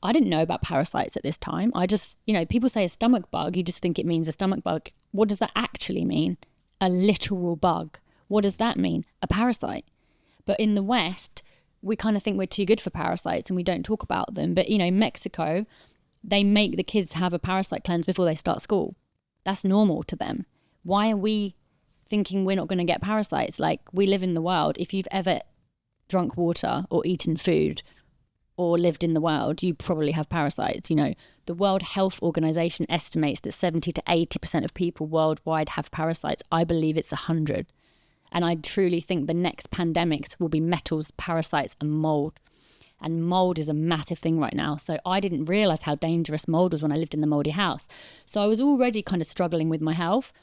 I didn't know about parasites at this time. I just, people say a stomach bug, you just think it means a stomach bug. What does that actually mean? A literal bug. What does that mean? A parasite. But in the West, we kind of think we're too good for parasites and we don't talk about them. But, Mexico, they make the kids have a parasite cleanse before they start school. That's normal to them. Why are we thinking we're not going to get parasites? Like, we live in the world. If you've ever drunk water or eaten food or lived in the world, you probably have parasites. You know, the World Health Organization estimates that 70 to 80% of people worldwide have parasites. I believe it's 100. And I truly think the next pandemics will be metals, parasites and mold. And mold is a massive thing right now. So I didn't realize how dangerous mold was when I lived in the moldy house. So I was already kind of struggling with my health.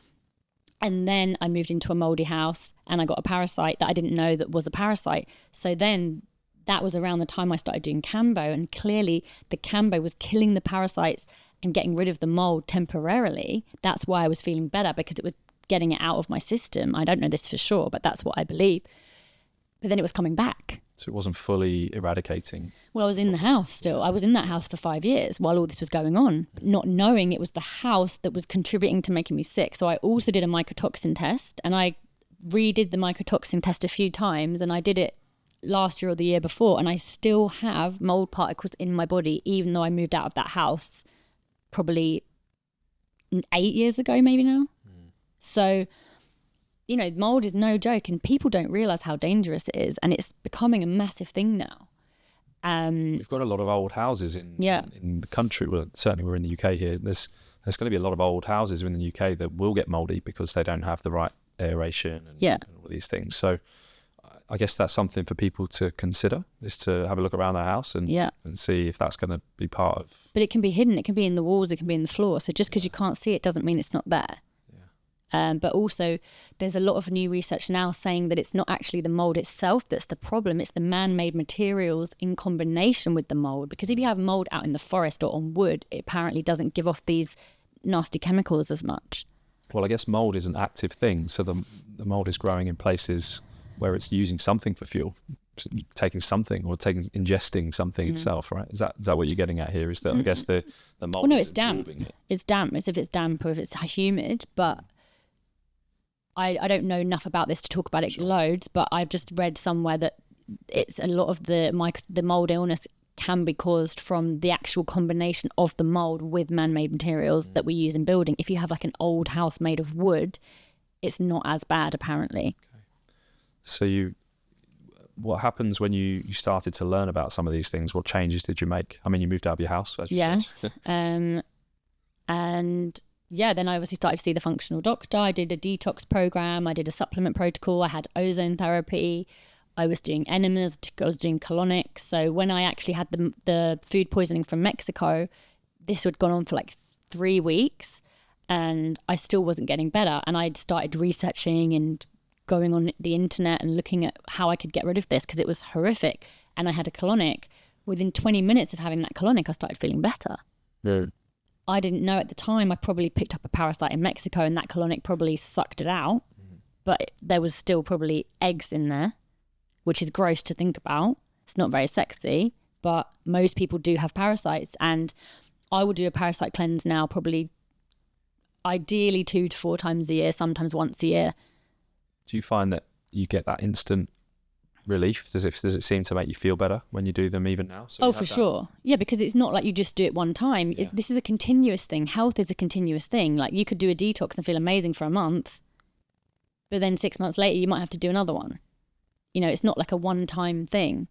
And then I moved into a moldy house and I got a parasite that I didn't know that was a parasite. So then that was around the time I started doing Cambo, and clearly the Cambo was killing the parasites and getting rid of the mold temporarily. That's why I was feeling better, because it was getting it out of my system. I don't know this for sure, but that's what I believe. But then it was coming back. So it wasn't fully eradicating. Well, I was in the house still. I was in that house for 5 years while all this was going on, not knowing it was the house that was contributing to making me sick. So I also did a mycotoxin test, and I redid the mycotoxin test a few times, and I did it last year or the year before, and I still have mold particles in my body, even though I moved out of that house probably 8 years ago, maybe now. So, you know, mold is no joke, and people don't realize how dangerous it is, and it's becoming a massive thing now. We've got a lot of old houses in the country. Well, certainly we're in the UK here. There's going to be a lot of old houses in the UK that will get moldy because they don't have the right aeration and all these things. So I guess that's something for people to consider, is to have a look around their house and see if that's going to be part of. But it can be hidden. It can be in the walls. It can be in the floor. So just because you can't see it doesn't mean it's not there. But also there's a lot of new research now saying that it's not actually the mold itself that's the problem. It's the man-made materials in combination with the mold. Because if you have mold out in the forest or on wood, it apparently doesn't give off these nasty chemicals as much. Well, I guess mold is an active thing. So the mold is growing in places where it's using something for fuel, taking something or ingesting something itself, right? Is that what you're getting at here? Is that I guess the mold? Well, no, is it's damp. It's damp. It's if it's damp or if it's humid. But I don't know enough about this to talk about it loads. But I've just read somewhere that it's a lot of the mold illness can be caused from the actual combination of the mold with man-made materials that we use in building. If you have like an old house made of wood, it's not as bad apparently. Okay. So what happens when you started to learn about some of these things? What changes did you make? I mean, you moved out of your house, as you said. And yeah, then I obviously started to see the functional doctor. I did a detox program. I did a supplement protocol. I had ozone therapy. I was doing enemas. I was doing colonics. So when I actually had the food poisoning from Mexico, this had gone on for like 3 weeks and I still wasn't getting better. And I'd started researching and going on the internet and looking at how I could get rid of this because it was horrific. And I had a colonic. Within 20 minutes of having that colonic, I started feeling better. Yeah. I didn't know at the time. I probably picked up a parasite in Mexico and that colonic probably sucked it out. But there was still probably eggs in there, which is gross to think about. It's not very sexy, but most people do have parasites. And I will do a parasite cleanse now, probably ideally 2 to 4 times a year, sometimes once a year. Do you find that you get that instant relief? Does it seem to make you feel better when you do them even now? So for sure. Yeah, because it's not like you just do it one time. Yeah. This is a continuous thing. Health is a continuous thing. Like you could do a detox and feel amazing for a month, but then 6 months later you might have to do another one. You know, it's not like a one-time thing.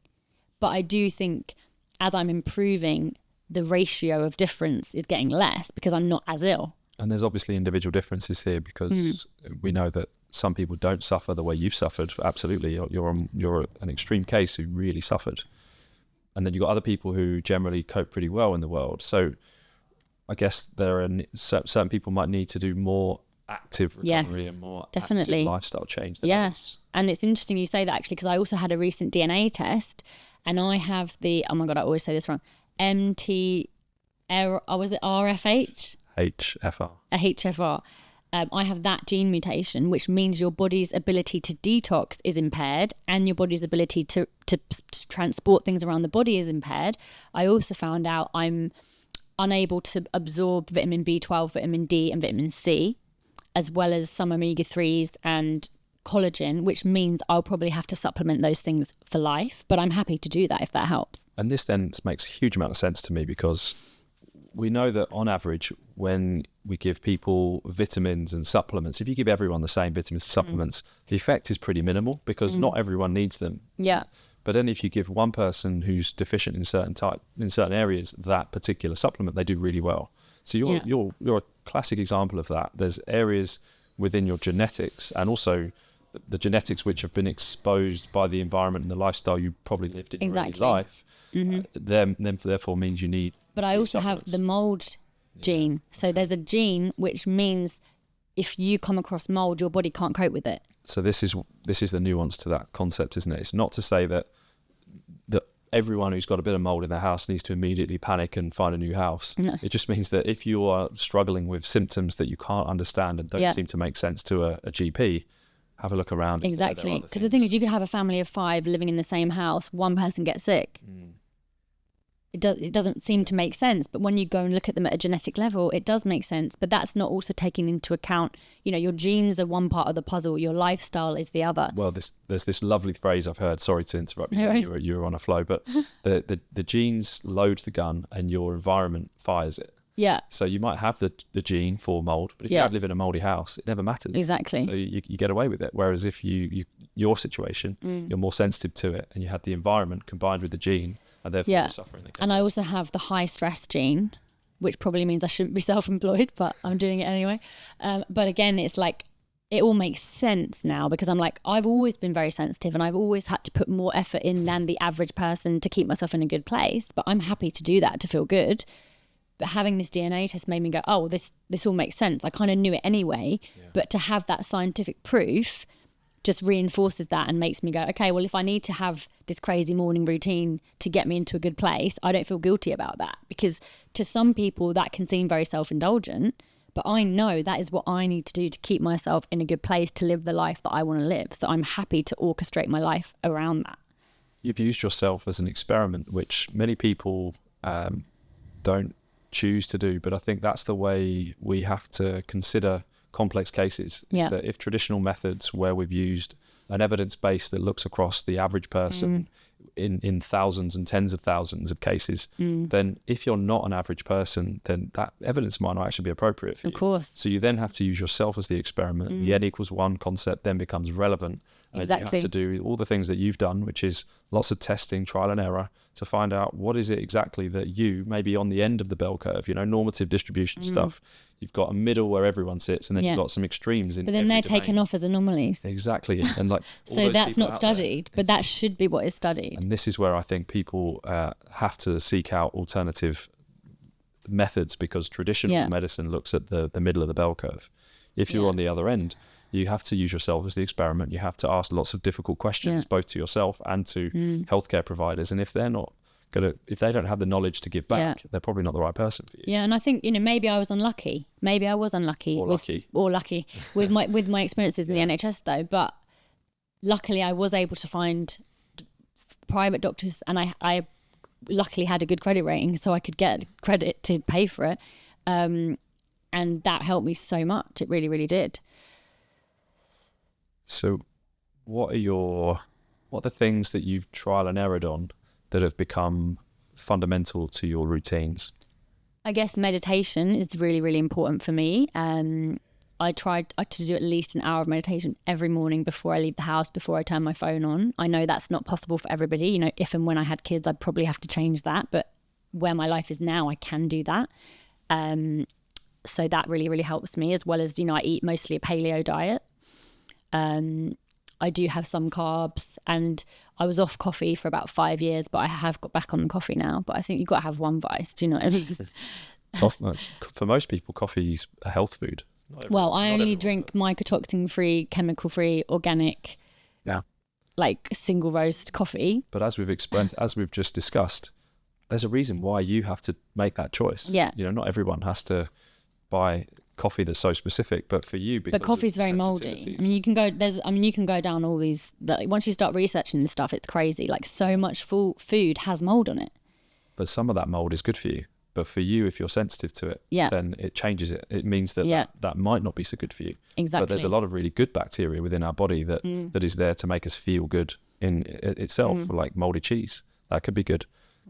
But I do think as I'm improving, the ratio of difference is getting less because I'm not as ill. And there's obviously individual differences here because we know that some people don't suffer the way you've suffered. Absolutely. You're an extreme case who really suffered. And then you've got other people who generally cope pretty well in the world. So I guess there are certain people might need to do more active recovery and more definitely active lifestyle change. Yes. And it's interesting you say that actually because I also had a recent DNA test and I have the, oh my God, I always say this wrong, was it RFH? HFR. A HFR. I have that gene mutation, which means your body's ability to detox is impaired and your body's ability to transport things around the body is impaired. I also found out I'm unable to absorb vitamin B12, vitamin D and vitamin C, as well as some omega-3s and collagen, which means I'll probably have to supplement those things for life. But I'm happy to do that if that helps. And this then makes a huge amount of sense to me because we know that on average, when we give people vitamins and supplements, if you give everyone the same vitamins and supplements, the effect is pretty minimal because not everyone needs them. Yeah. But then if you give one person who's deficient in certain areas that particular supplement, they do really well. So you're a classic example of that. There's areas within your genetics, and also the genetics which have been exposed by the environment and the lifestyle you probably lived in your early life. Then therefore means you need. But I also have the mold gene. So there's a gene which means if you come across mold, your body can't cope with it. So this is the nuance to that concept, isn't it? It's not to say that everyone who's got a bit of mold in their house needs to immediately panic and find a new house. No. It just means that if you are struggling with symptoms that you can't understand and don't seem to make sense to a GP, have a look around. Exactly. Because the thing is, you could have a family of 5 living in the same house. One person gets sick. It doesn't seem to make sense. But when you go and look at them at a genetic level, it does make sense. But that's not also taking into account, your genes are one part of the puzzle. Your lifestyle is the other. Well, there's this lovely phrase I've heard. Sorry to interrupt you. You were on a flow, but the genes load the gun and your environment fires it. Yeah. So you might have the gene for mold, but if you live in a moldy house, it never matters. Exactly. So you get away with it. Whereas if your situation, you're more sensitive to it, and you had the environment combined with the gene, and therefore you're suffering. And I also have the high stress gene, which probably means I shouldn't be self-employed, but I'm doing it anyway. But again, it's like, it all makes sense now, because I'm like, I've always been very sensitive and I've always had to put more effort in than the average person to keep myself in a good place. But I'm happy to do that to feel good. But having this DNA test made me go, oh, this all makes sense. I kind of knew it anyway, but to have that scientific proof just reinforces that and makes me go, okay, well, if I need to have this crazy morning routine to get me into a good place, I don't feel guilty about that. Because to some people that can seem very self-indulgent, but I know that is what I need to do to keep myself in a good place to live the life that I want to live. So I'm happy to orchestrate my life around that. You've used yourself as an experiment, which many people don't choose to do, but I think that's the way we have to consider complex cases. Is that if traditional methods where we've used an evidence base that looks across the average person in thousands and tens of thousands of cases, then if you're not an average person, then that evidence might not actually be appropriate for you. Of course. So you then have to use yourself as the experiment. The N=1 concept then becomes relevant. And Exactly. you have to do all the things that you've done, which is lots of testing, trial and error, to find out what is it exactly that you may be on the end of the bell curve, normative distribution stuff. You've got a middle where everyone sits, and then you've got some extremes in. But then they're domain. taken off as anomalies. Exactly, and like So that's not studied, but that should be what is studied. And this is where I think people have to seek out alternative methods, because traditional medicine looks at the middle of the bell curve. If you're on the other end, you have to use yourself as the experiment. You have to ask lots of difficult questions, both to yourself and to healthcare providers. And if they're not if they don't have the knowledge to give back, they're probably not the right person for you. Yeah, and I think maybe I was unlucky. Or lucky with my experiences in the NHS though. But luckily, I was able to find private doctors, and I luckily had a good credit rating, so I could get credit to pay for it, and that helped me so much. It really, really did. So, what are the things that you've trial and errored on that have become fundamental to your routines? I guess meditation is really, really important for me. I tried to do at least an hour of meditation every morning before I leave the house, before I turn my phone on. I know that's not possible for everybody. If and when I had kids, I'd probably have to change that. But where my life is now, I can do that. So that really, really helps me, as well as, I eat mostly a paleo diet. I do have some carbs, and I was off coffee for about 5 years, but I have got back on the coffee now. But I think you've got to have one vice. Do you know what I mean? For most people, coffee is a health food. Well, I only drink mycotoxin-free, chemical-free, organic, like single roast coffee. But as we've just discussed, there's a reason why you have to make that choice. Yeah. Not everyone has to buy coffee that's so specific, but for you, because but coffee's very moldy. You can go down all these. Once you start researching this stuff, it's crazy. Like, so much food has mold on it. But some of that mold is good for you. But for you, if you're sensitive to it, then it changes it. It means that might not be so good for you. Exactly. But there's a lot of really good bacteria within our body that is there to make us feel good in itself, like moldy cheese. That could be good.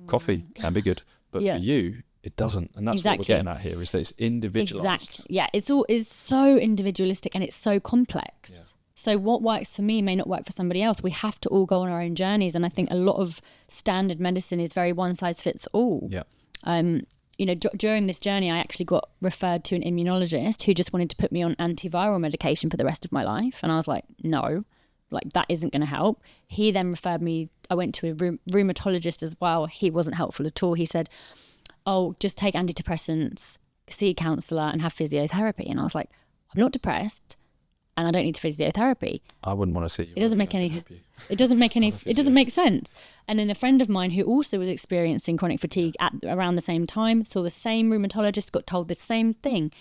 Coffee can be good. But for you, it doesn't. And that's what we're getting at here, is that it's individualized. Exactly. Yeah, it's so individualistic, and it's so complex. So what works for me may not work for somebody else. We have to all go on our own journeys. And I think a lot of standard medicine is very one size fits all. Yeah. During this journey, I actually got referred to an immunologist who just wanted to put me on antiviral medication for the rest of my life. And I was like, no, like that isn't going to help. He then referred me, I went to a rheumatologist as well. He wasn't helpful at all. He said, oh, just take antidepressants, see a counsellor and have physiotherapy. And I was like, I'm not depressed and I don't need physiotherapy. I wouldn't want to see you. It doesn't make sense. And then a friend of mine who also was experiencing chronic fatigue at around the same time, saw the same rheumatologist, got told the same thing.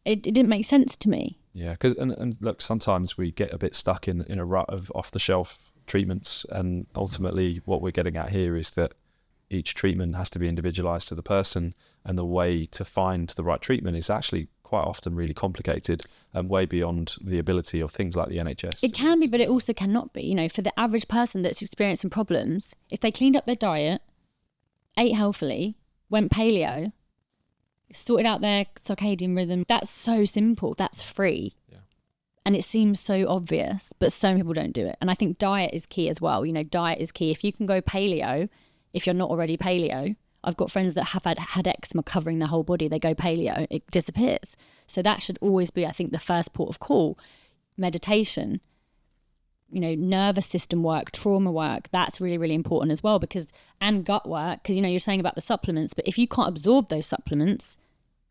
It didn't make sense to me. Yeah, because and look, sometimes we get a bit stuck in a rut of off-the-shelf treatments, and ultimately what we're getting at here is that each treatment has to be individualised to the person, and the way to find the right treatment is actually quite often really complicated and way beyond the ability of things like the NHS. It can be, but it also cannot be. You know, for the average person that's experiencing problems, if they cleaned up their diet, ate healthily, went paleo, sorted out their circadian rhythm, that's so simple, that's free. Yeah. And it seems so obvious, but so many people don't do it. And I think diet is key as well. You know, diet is key. If you can go paleo, if you're not already paleo, I've got friends that have had eczema covering their whole body. They go paleo, it disappears. So that should always be, I think, the first port of call. Meditation, you know, nervous system work, trauma work, that's really, really important as well, and gut work, because, you know, you're saying about the supplements, but if you can't absorb those supplements,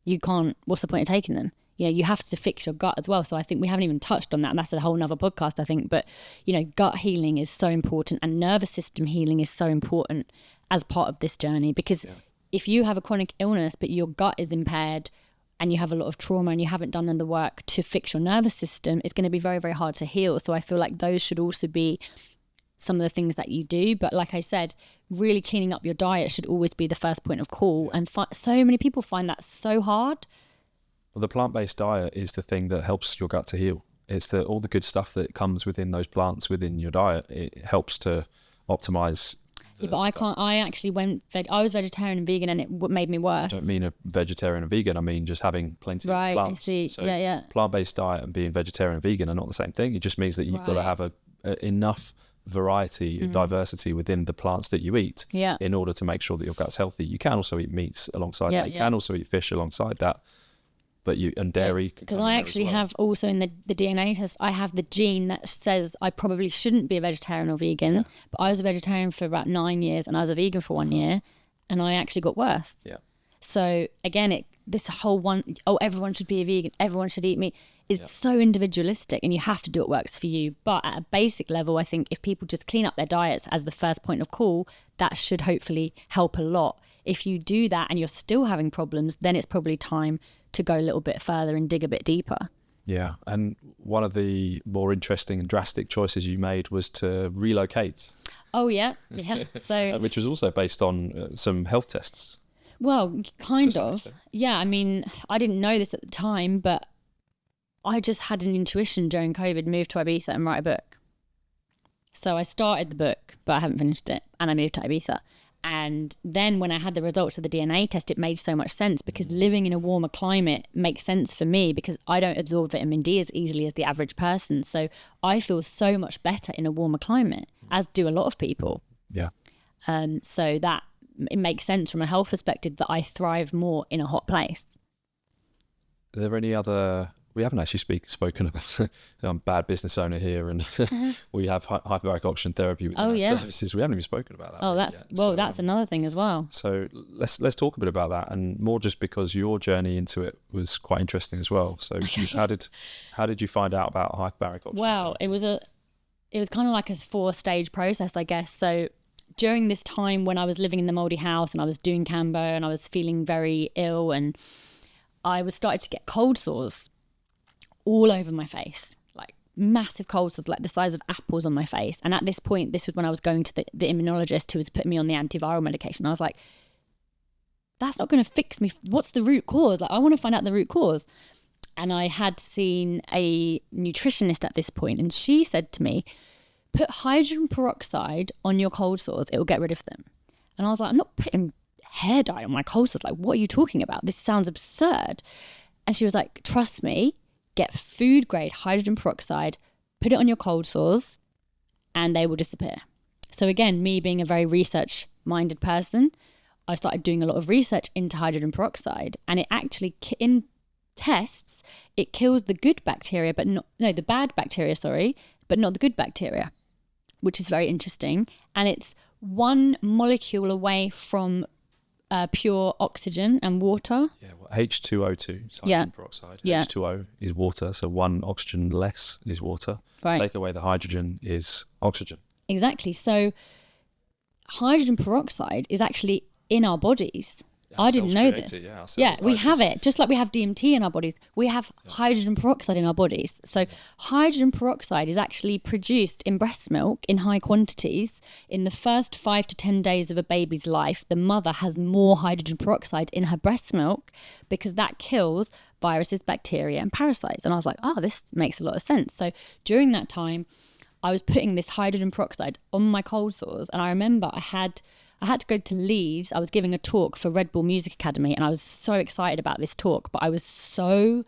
what's the point of taking them? You know, you have to fix your gut as well. So I think we haven't even touched on that, and that's a whole nother podcast, I think. But, you know, gut healing is so important, and nervous system healing is so important as part of this journey, because if you have a chronic illness but your gut is impaired and you have a lot of trauma and you haven't done the work to fix your nervous system, it's going to be very, very hard to heal. So I feel like those should also be some of the things that you do. But like I said, really cleaning up your diet should always be the first point of call. And so many people find that so hard. Well, the plant-based diet is the thing that helps your gut to heal. It's all the good stuff that comes within those plants within your diet. It helps to optimize. Yeah, but I actually I was vegetarian and vegan, and it made me worse. I don't mean a vegetarian and vegan. I mean just having plenty of plants. Right, I see. So yeah. Plant-based diet and being vegetarian and vegan are not the same thing. It just means that you've got to have enough variety, diversity within the plants that you eat in order to make sure that your gut's healthy. You can also eat meats alongside that. You can also eat fish alongside that. But and dairy. Because I actually have also in the DNA test, I have the gene that says I probably shouldn't be a vegetarian or vegan. Yeah. But I was a vegetarian for about 9 years and I was a vegan for 1 year, and I actually got worse. Yeah. So again, this whole everyone should be a vegan, everyone should eat meat, is so individualistic, and you have to do what works for you. But at a basic level, I think if people just clean up their diets as the first point of call, that should hopefully help a lot. If you do that and you're still having problems, then it's probably time to go a little bit further and dig a bit deeper. Yeah, and one of the more interesting and drastic choices you made was to relocate. Oh yeah. So which was also based on some health tests. Well, kind of. Yeah, I mean, I didn't know this at the time, but I just had an intuition during COVID, move to Ibiza and write a book. So I started the book, but I haven't finished it, and I moved to Ibiza. And then when I had the results of the DNA test, it made so much sense, because living in a warmer climate makes sense for me, because I don't absorb vitamin D as easily as the average person. So I feel so much better in a warmer climate, as do a lot of people. Yeah. So that it makes sense from a health perspective that I thrive more in a hot place. Are there any other... We haven't actually spoken about I'm a bad business owner here, and we have hyperbaric oxygen therapy within our services. We haven't even spoken about that. Oh, that's another thing as well. So let's talk a bit about that, and more just because your journey into it was quite interesting as well. So how did you find out about hyperbaric oxygen? Well, it was kind of like a 4-stage process, I guess. So during this time when I was living in the mouldy house and I was doing Cambo and I was feeling very ill, and I was starting to get cold sores all over my face, like massive cold sores, like the size of apples on my face. And at this point, this was when I was going to the immunologist who was putting me on the antiviral medication. I was like, that's not going to fix me. What's the root cause? Like, I want to find out the root cause. And I had seen a nutritionist at this point, and she said to me, put hydrogen peroxide on your cold sores, it will get rid of them. And I was like, I'm not putting hair dye on my cold sores. Like, what are you talking about? This sounds absurd. And she was like, trust me, get food grade hydrogen peroxide, put it on your cold sores and they will disappear. So again, me being a very research-minded person, I started doing a lot of research into hydrogen peroxide, and it actually, in tests, it kills the good bacteria, the bad bacteria, but not the good bacteria, which is very interesting. And it's one molecule away from pure oxygen and water. Yeah, well, H2O2 is hydrogen peroxide. Yeah. H2O is water, so one oxygen less is water. Right. Take away the hydrogen is oxygen. Exactly. So hydrogen peroxide is actually in our bodies. I didn't know this. We have it. Just like we have DMT in our bodies, we have hydrogen peroxide in our bodies. So hydrogen peroxide is actually produced in breast milk in high quantities. In the first 5 to 10 days of a baby's life, the mother has more hydrogen peroxide in her breast milk because that kills viruses, bacteria, and parasites. And I was like, this makes a lot of sense. So during that time, I was putting this hydrogen peroxide on my cold sores. And I remember I had to go to Leeds. I was giving a talk for Red Bull Music Academy, and I was so excited about this talk, but I was so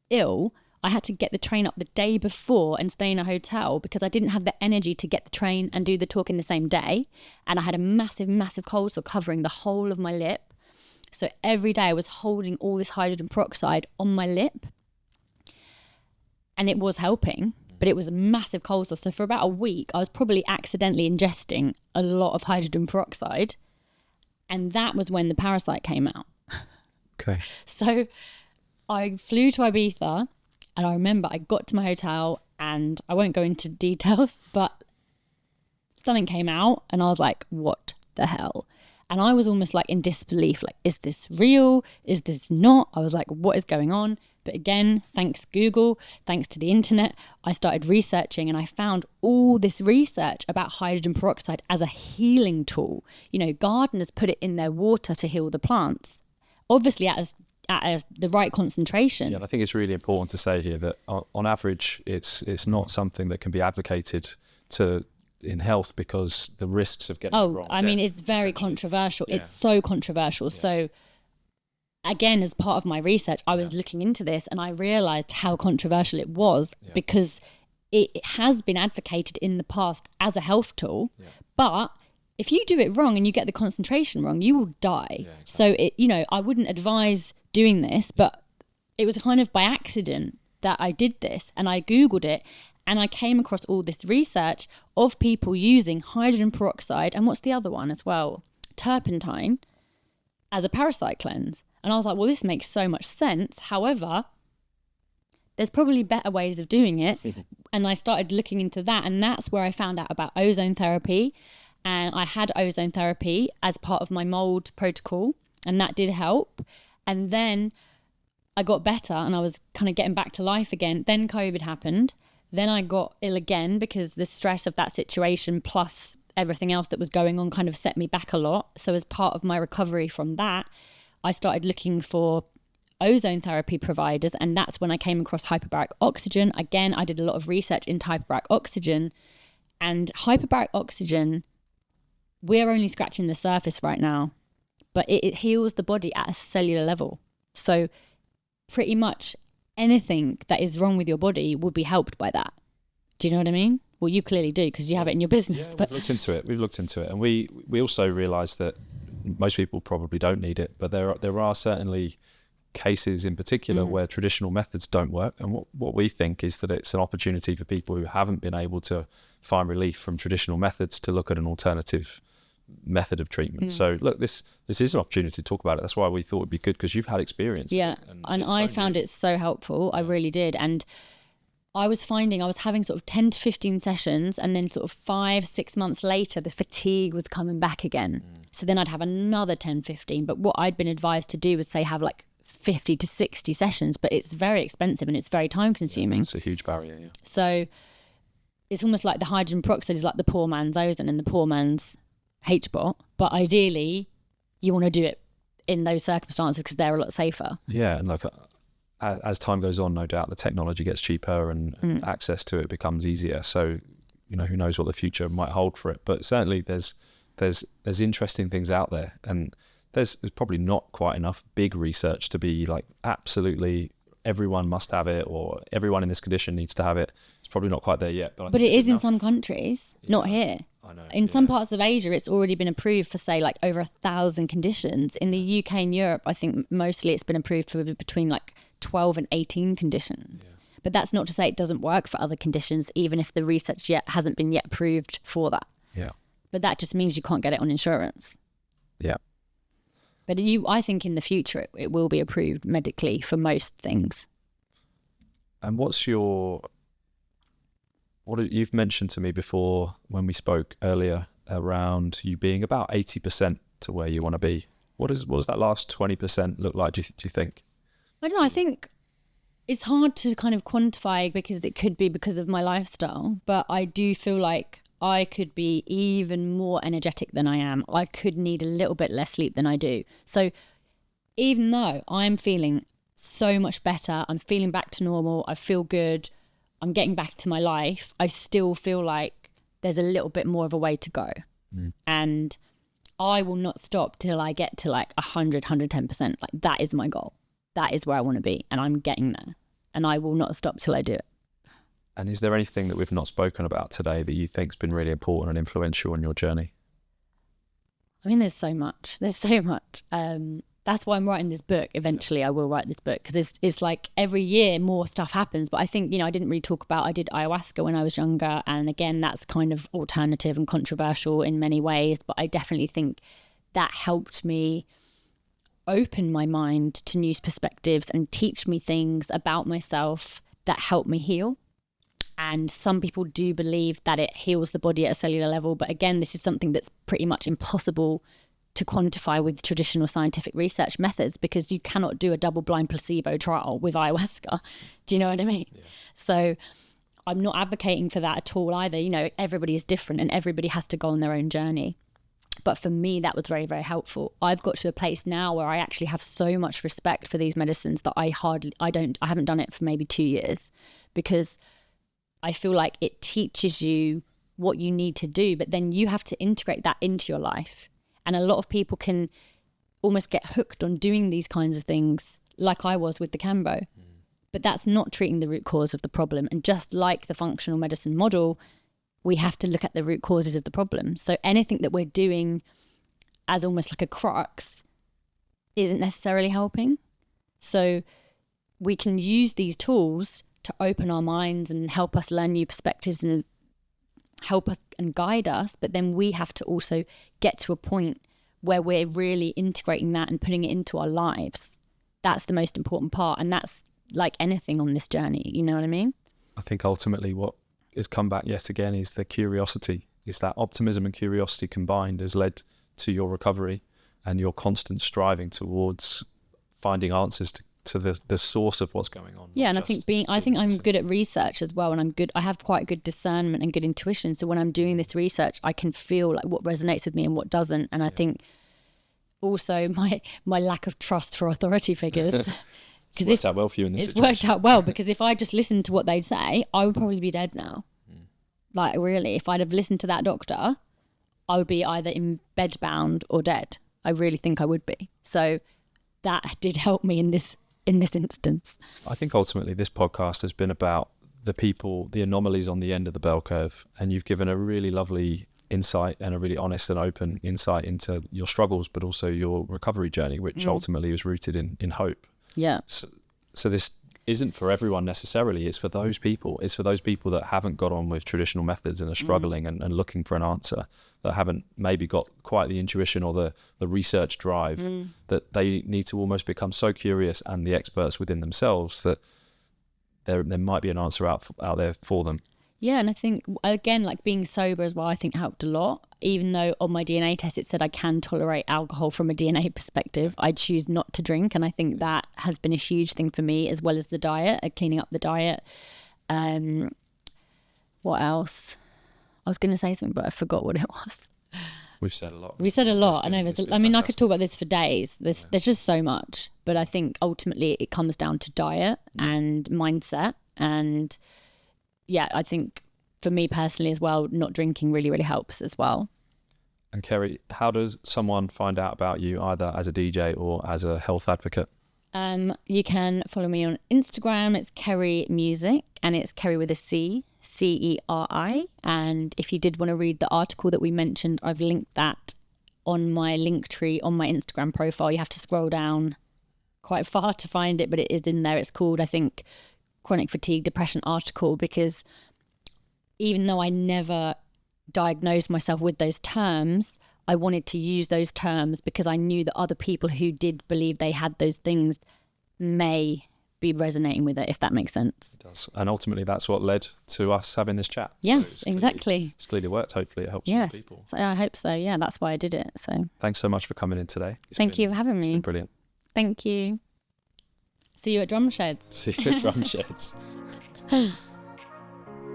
ill. I had to get the train up the day before and stay in a hotel because I didn't have the energy to get the train and do the talk in the same day. And I had a massive, massive cold sore covering the whole of my lip. So every day I was holding all this hydrogen peroxide on my lip, and it was helping. But it was a massive cold sore. So for about a week, I was probably accidentally ingesting a lot of hydrogen peroxide. And that was when the parasite came out. Okay. So I flew to Ibiza, and I remember I got to my hotel, and I won't go into details, but something came out and I was like, what the hell? And I was almost like in disbelief, like, is this real? Is this not? I was like, what is going on? But again, thanks Google, thanks to the internet, I started researching, and I found all this research about hydrogen peroxide as a healing tool. Gardeners put it in their water to heal the plants, obviously at the right concentration. Yeah, and I think it's really important to say here that on average, it's not something that can be advocated in health because the risks of getting it wrong. I mean, it's very controversial. Yeah. It's so controversial. Yeah. So again, as part of my research, I was looking into this, and I realized how controversial it was because it has been advocated in the past as a health tool, but if you do it wrong and you get the concentration wrong, you will die. Yeah, exactly. So I wouldn't advise doing this, but it was kind of by accident that I did this, and I Googled it, and I came across all this research of people using hydrogen peroxide, and what's the other one as well? Turpentine, as a parasite cleanse. And I was like, well, this makes so much sense. However, there's probably better ways of doing it. And I started looking into that, and that's where I found out about ozone therapy. And I had ozone therapy as part of my mold protocol, and that did help. And then I got better, and I was kind of getting back to life again. Then COVID happened. Then I got ill again because the stress of that situation plus everything else that was going on kind of set me back a lot. So as part of my recovery from that, I started looking for ozone therapy providers, and that's when I came across hyperbaric oxygen. Again, I did a lot of research into hyperbaric oxygen, and hyperbaric oxygen, we're only scratching the surface right now, but it heals the body at a cellular level. So pretty much anything that is wrong with your body will be helped by that. Do you know what I mean? Well, you clearly do because you have it in your business. Yeah, we've looked into it, and we also realised that most people probably don't need it, but there are certainly cases in particular where traditional methods don't work. And what we think is that it's an opportunity for people who haven't been able to find relief from traditional methods to look at an alternative method of treatment. So look, this is an opportunity to talk about it. That's why we thought it'd be good, because you've had experience. Yeah, and I found it so helpful. I really did. And I was finding I was having sort of 10 to 15 sessions, and then sort of 5-6 months later, the fatigue was coming back again. So then I'd have another 10, 15. But what I'd been advised to do was say have like 50 to 60 sessions, but it's very expensive and it's very time consuming. It's a huge barrier. Yeah. So it's almost like the hydrogen peroxide is like the poor man's ozone and the poor man's HBOT. But ideally, you want to do it in those circumstances because they're a lot safer. Yeah, and like as time goes on, no doubt the technology gets cheaper and access to it becomes easier. So, who knows what the future might hold for it. But certainly there's interesting things out there, and there's probably not quite enough big research to be like absolutely everyone must have it or everyone in this condition needs to have it. It's probably not quite there yet. But I But think it it's is in enough. some countries, not here. I know. In some parts of Asia, it's already been approved for, say, like over 1,000 conditions. In the UK and Europe, I think mostly it's been approved for between like 12 and 18 conditions. Yeah. But that's not to say it doesn't work for other conditions, even if the research hasn't been yet approved for that. Yeah. But that just means you can't get it on insurance. Yeah. But I think in the future it will be approved medically for most things. And you've mentioned to me before when we spoke earlier around you being about 80% to where you want to be. What does that last 20% look like, do you think? I don't know. I think it's hard to kind of quantify because it could be because of my lifestyle, but I do feel like I could be even more energetic than I am. I could need a little bit less sleep than I do. So even though I'm feeling so much better, I'm feeling back to normal, I feel good, I'm getting back to my life, I still feel like there's a little bit more of a way to go. And I will not stop till I get to like 100, 110%. Like that is my goal. That is where I want to be, and I'm getting there. And I will not stop till I do it. And is there anything that we've not spoken about today that you think's been really important and influential in your journey? I mean, there's so much. That's why I'm writing this book. Eventually I will write this book, because it's like every year more stuff happens. But I think, I didn't really talk about, I did ayahuasca when I was younger. And again, that's kind of alternative and controversial in many ways. But I definitely think that helped me open my mind to new perspectives and teach me things about myself that help me heal. And some people do believe that it heals the body at a cellular level. But again, this is something that's pretty much impossible to quantify with traditional scientific research methods, because you cannot do a double-blind placebo trial with ayahuasca. Do you know what I mean? Yeah. So I'm not advocating for that at all either. Everybody is different and everybody has to go on their own journey. But for me, that was very, very helpful. I've got to a place now where I actually have so much respect for these medicines that I haven't done it for maybe 2 years, because I feel like it teaches you what you need to do, but then you have to integrate that into your life. And a lot of people can almost get hooked on doing these kinds of things, like I was with the Cambo. But that's not treating the root cause of the problem. And just like the functional medicine model, we have to look at the root causes of the problem. So anything that we're doing as almost like a crux isn't necessarily helping. So we can use these tools to open our minds and help us learn new perspectives and help us and guide us. But then we have to also get to a point where we're really integrating that and putting it into our lives. That's the most important part. And that's like anything on this journey. You know what I mean? I think ultimately what has come back yet again is the curiosity. Is that optimism and curiosity combined has led to your recovery and your constant striving towards finding answers to the source of what's going on. Yeah, and I think I'm good at research as well, and I have quite good discernment and good intuition. So when I'm doing this research, I can feel like what resonates with me and what doesn't. And I think also my lack of trust for authority figures. It's worked out well for you in this situation. It's worked out well, because if I just listened to what they'd say, I would probably be dead now. Like really, if I'd have listened to that doctor, I would be either in bed bound or dead. I really think I would be. So that did help me in this instance. I think ultimately this podcast has been about the people, the anomalies on the end of the bell curve, and you've given a really lovely insight and a really honest and open insight into your struggles, but also your recovery journey, which ultimately was rooted in hope. Yeah. So this isn't for everyone necessarily. It's for those people. It's for those people that haven't got on with traditional methods and are struggling and looking for an answer, that haven't maybe got quite the intuition or the research drive, that they need to almost become so curious and the experts within themselves that there might be an answer out there for them. Yeah, and I think, again, like being sober as well, I think helped a lot. Even though on my DNA test it said I can tolerate alcohol from a DNA perspective, I choose not to drink. And I think that has been a huge thing for me, as well as the diet, cleaning up the diet. What else? I was going to say something, but I forgot what it was. We've said a lot. We said a lot. I know. I could talk about this for days. There's just so much. But I think ultimately it comes down to diet and mindset. And yeah, I think for me personally as well, not drinking really, really helps as well. And Ceri, how does someone find out about you, either as a DJ or as a health advocate? You can follow me on Instagram. It's Ceri Music, and it's Ceri with a C, Ceri. And if you did want to read the article that we mentioned, I've linked that on my link tree on my Instagram profile. You have to scroll down quite far to find it, but it is in there. It's called, I think, Chronic Fatigue Depression article, because even though I never diagnosed myself with those terms, I wanted to use those terms because I knew that other people who did believe they had those things may be resonating with it, if that makes sense. It does. And ultimately, that's what led to us having this chat. Yes, exactly. It's clearly worked. Hopefully, it helps Yes, other people. so I hope so. Yeah, that's why I did it. So Thanks so much for coming in today. Thank you for having It's me. been brilliant. Thank you. See you at Drum Sheds. See you at Drum Sheds.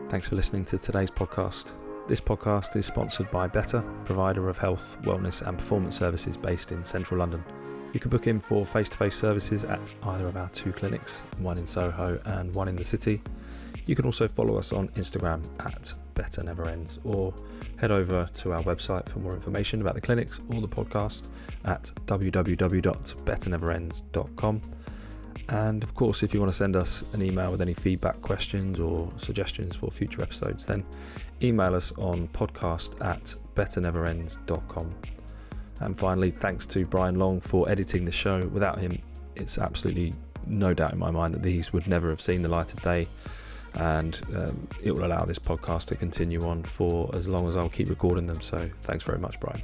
Thanks for listening to today's podcast. This podcast is sponsored by Better, provider of health, wellness and performance services based in central London. You can book in for face-to-face services at either of our 2 clinics, one in Soho and one in the city. You can also follow us on Instagram at Better Never Ends, or head over to our website for more information about the clinics or the podcast at www.betterneverends.com. And of course, if you want to send us an email with any feedback, questions or suggestions for future episodes, then email us on podcast@betterneverends.com. And finally, thanks to Brian Long for editing the show. Without him, it's absolutely no doubt in my mind that these would never have seen the light of day, and it will allow this podcast to continue on for as long as I'll keep recording them. So thanks very much, Brian.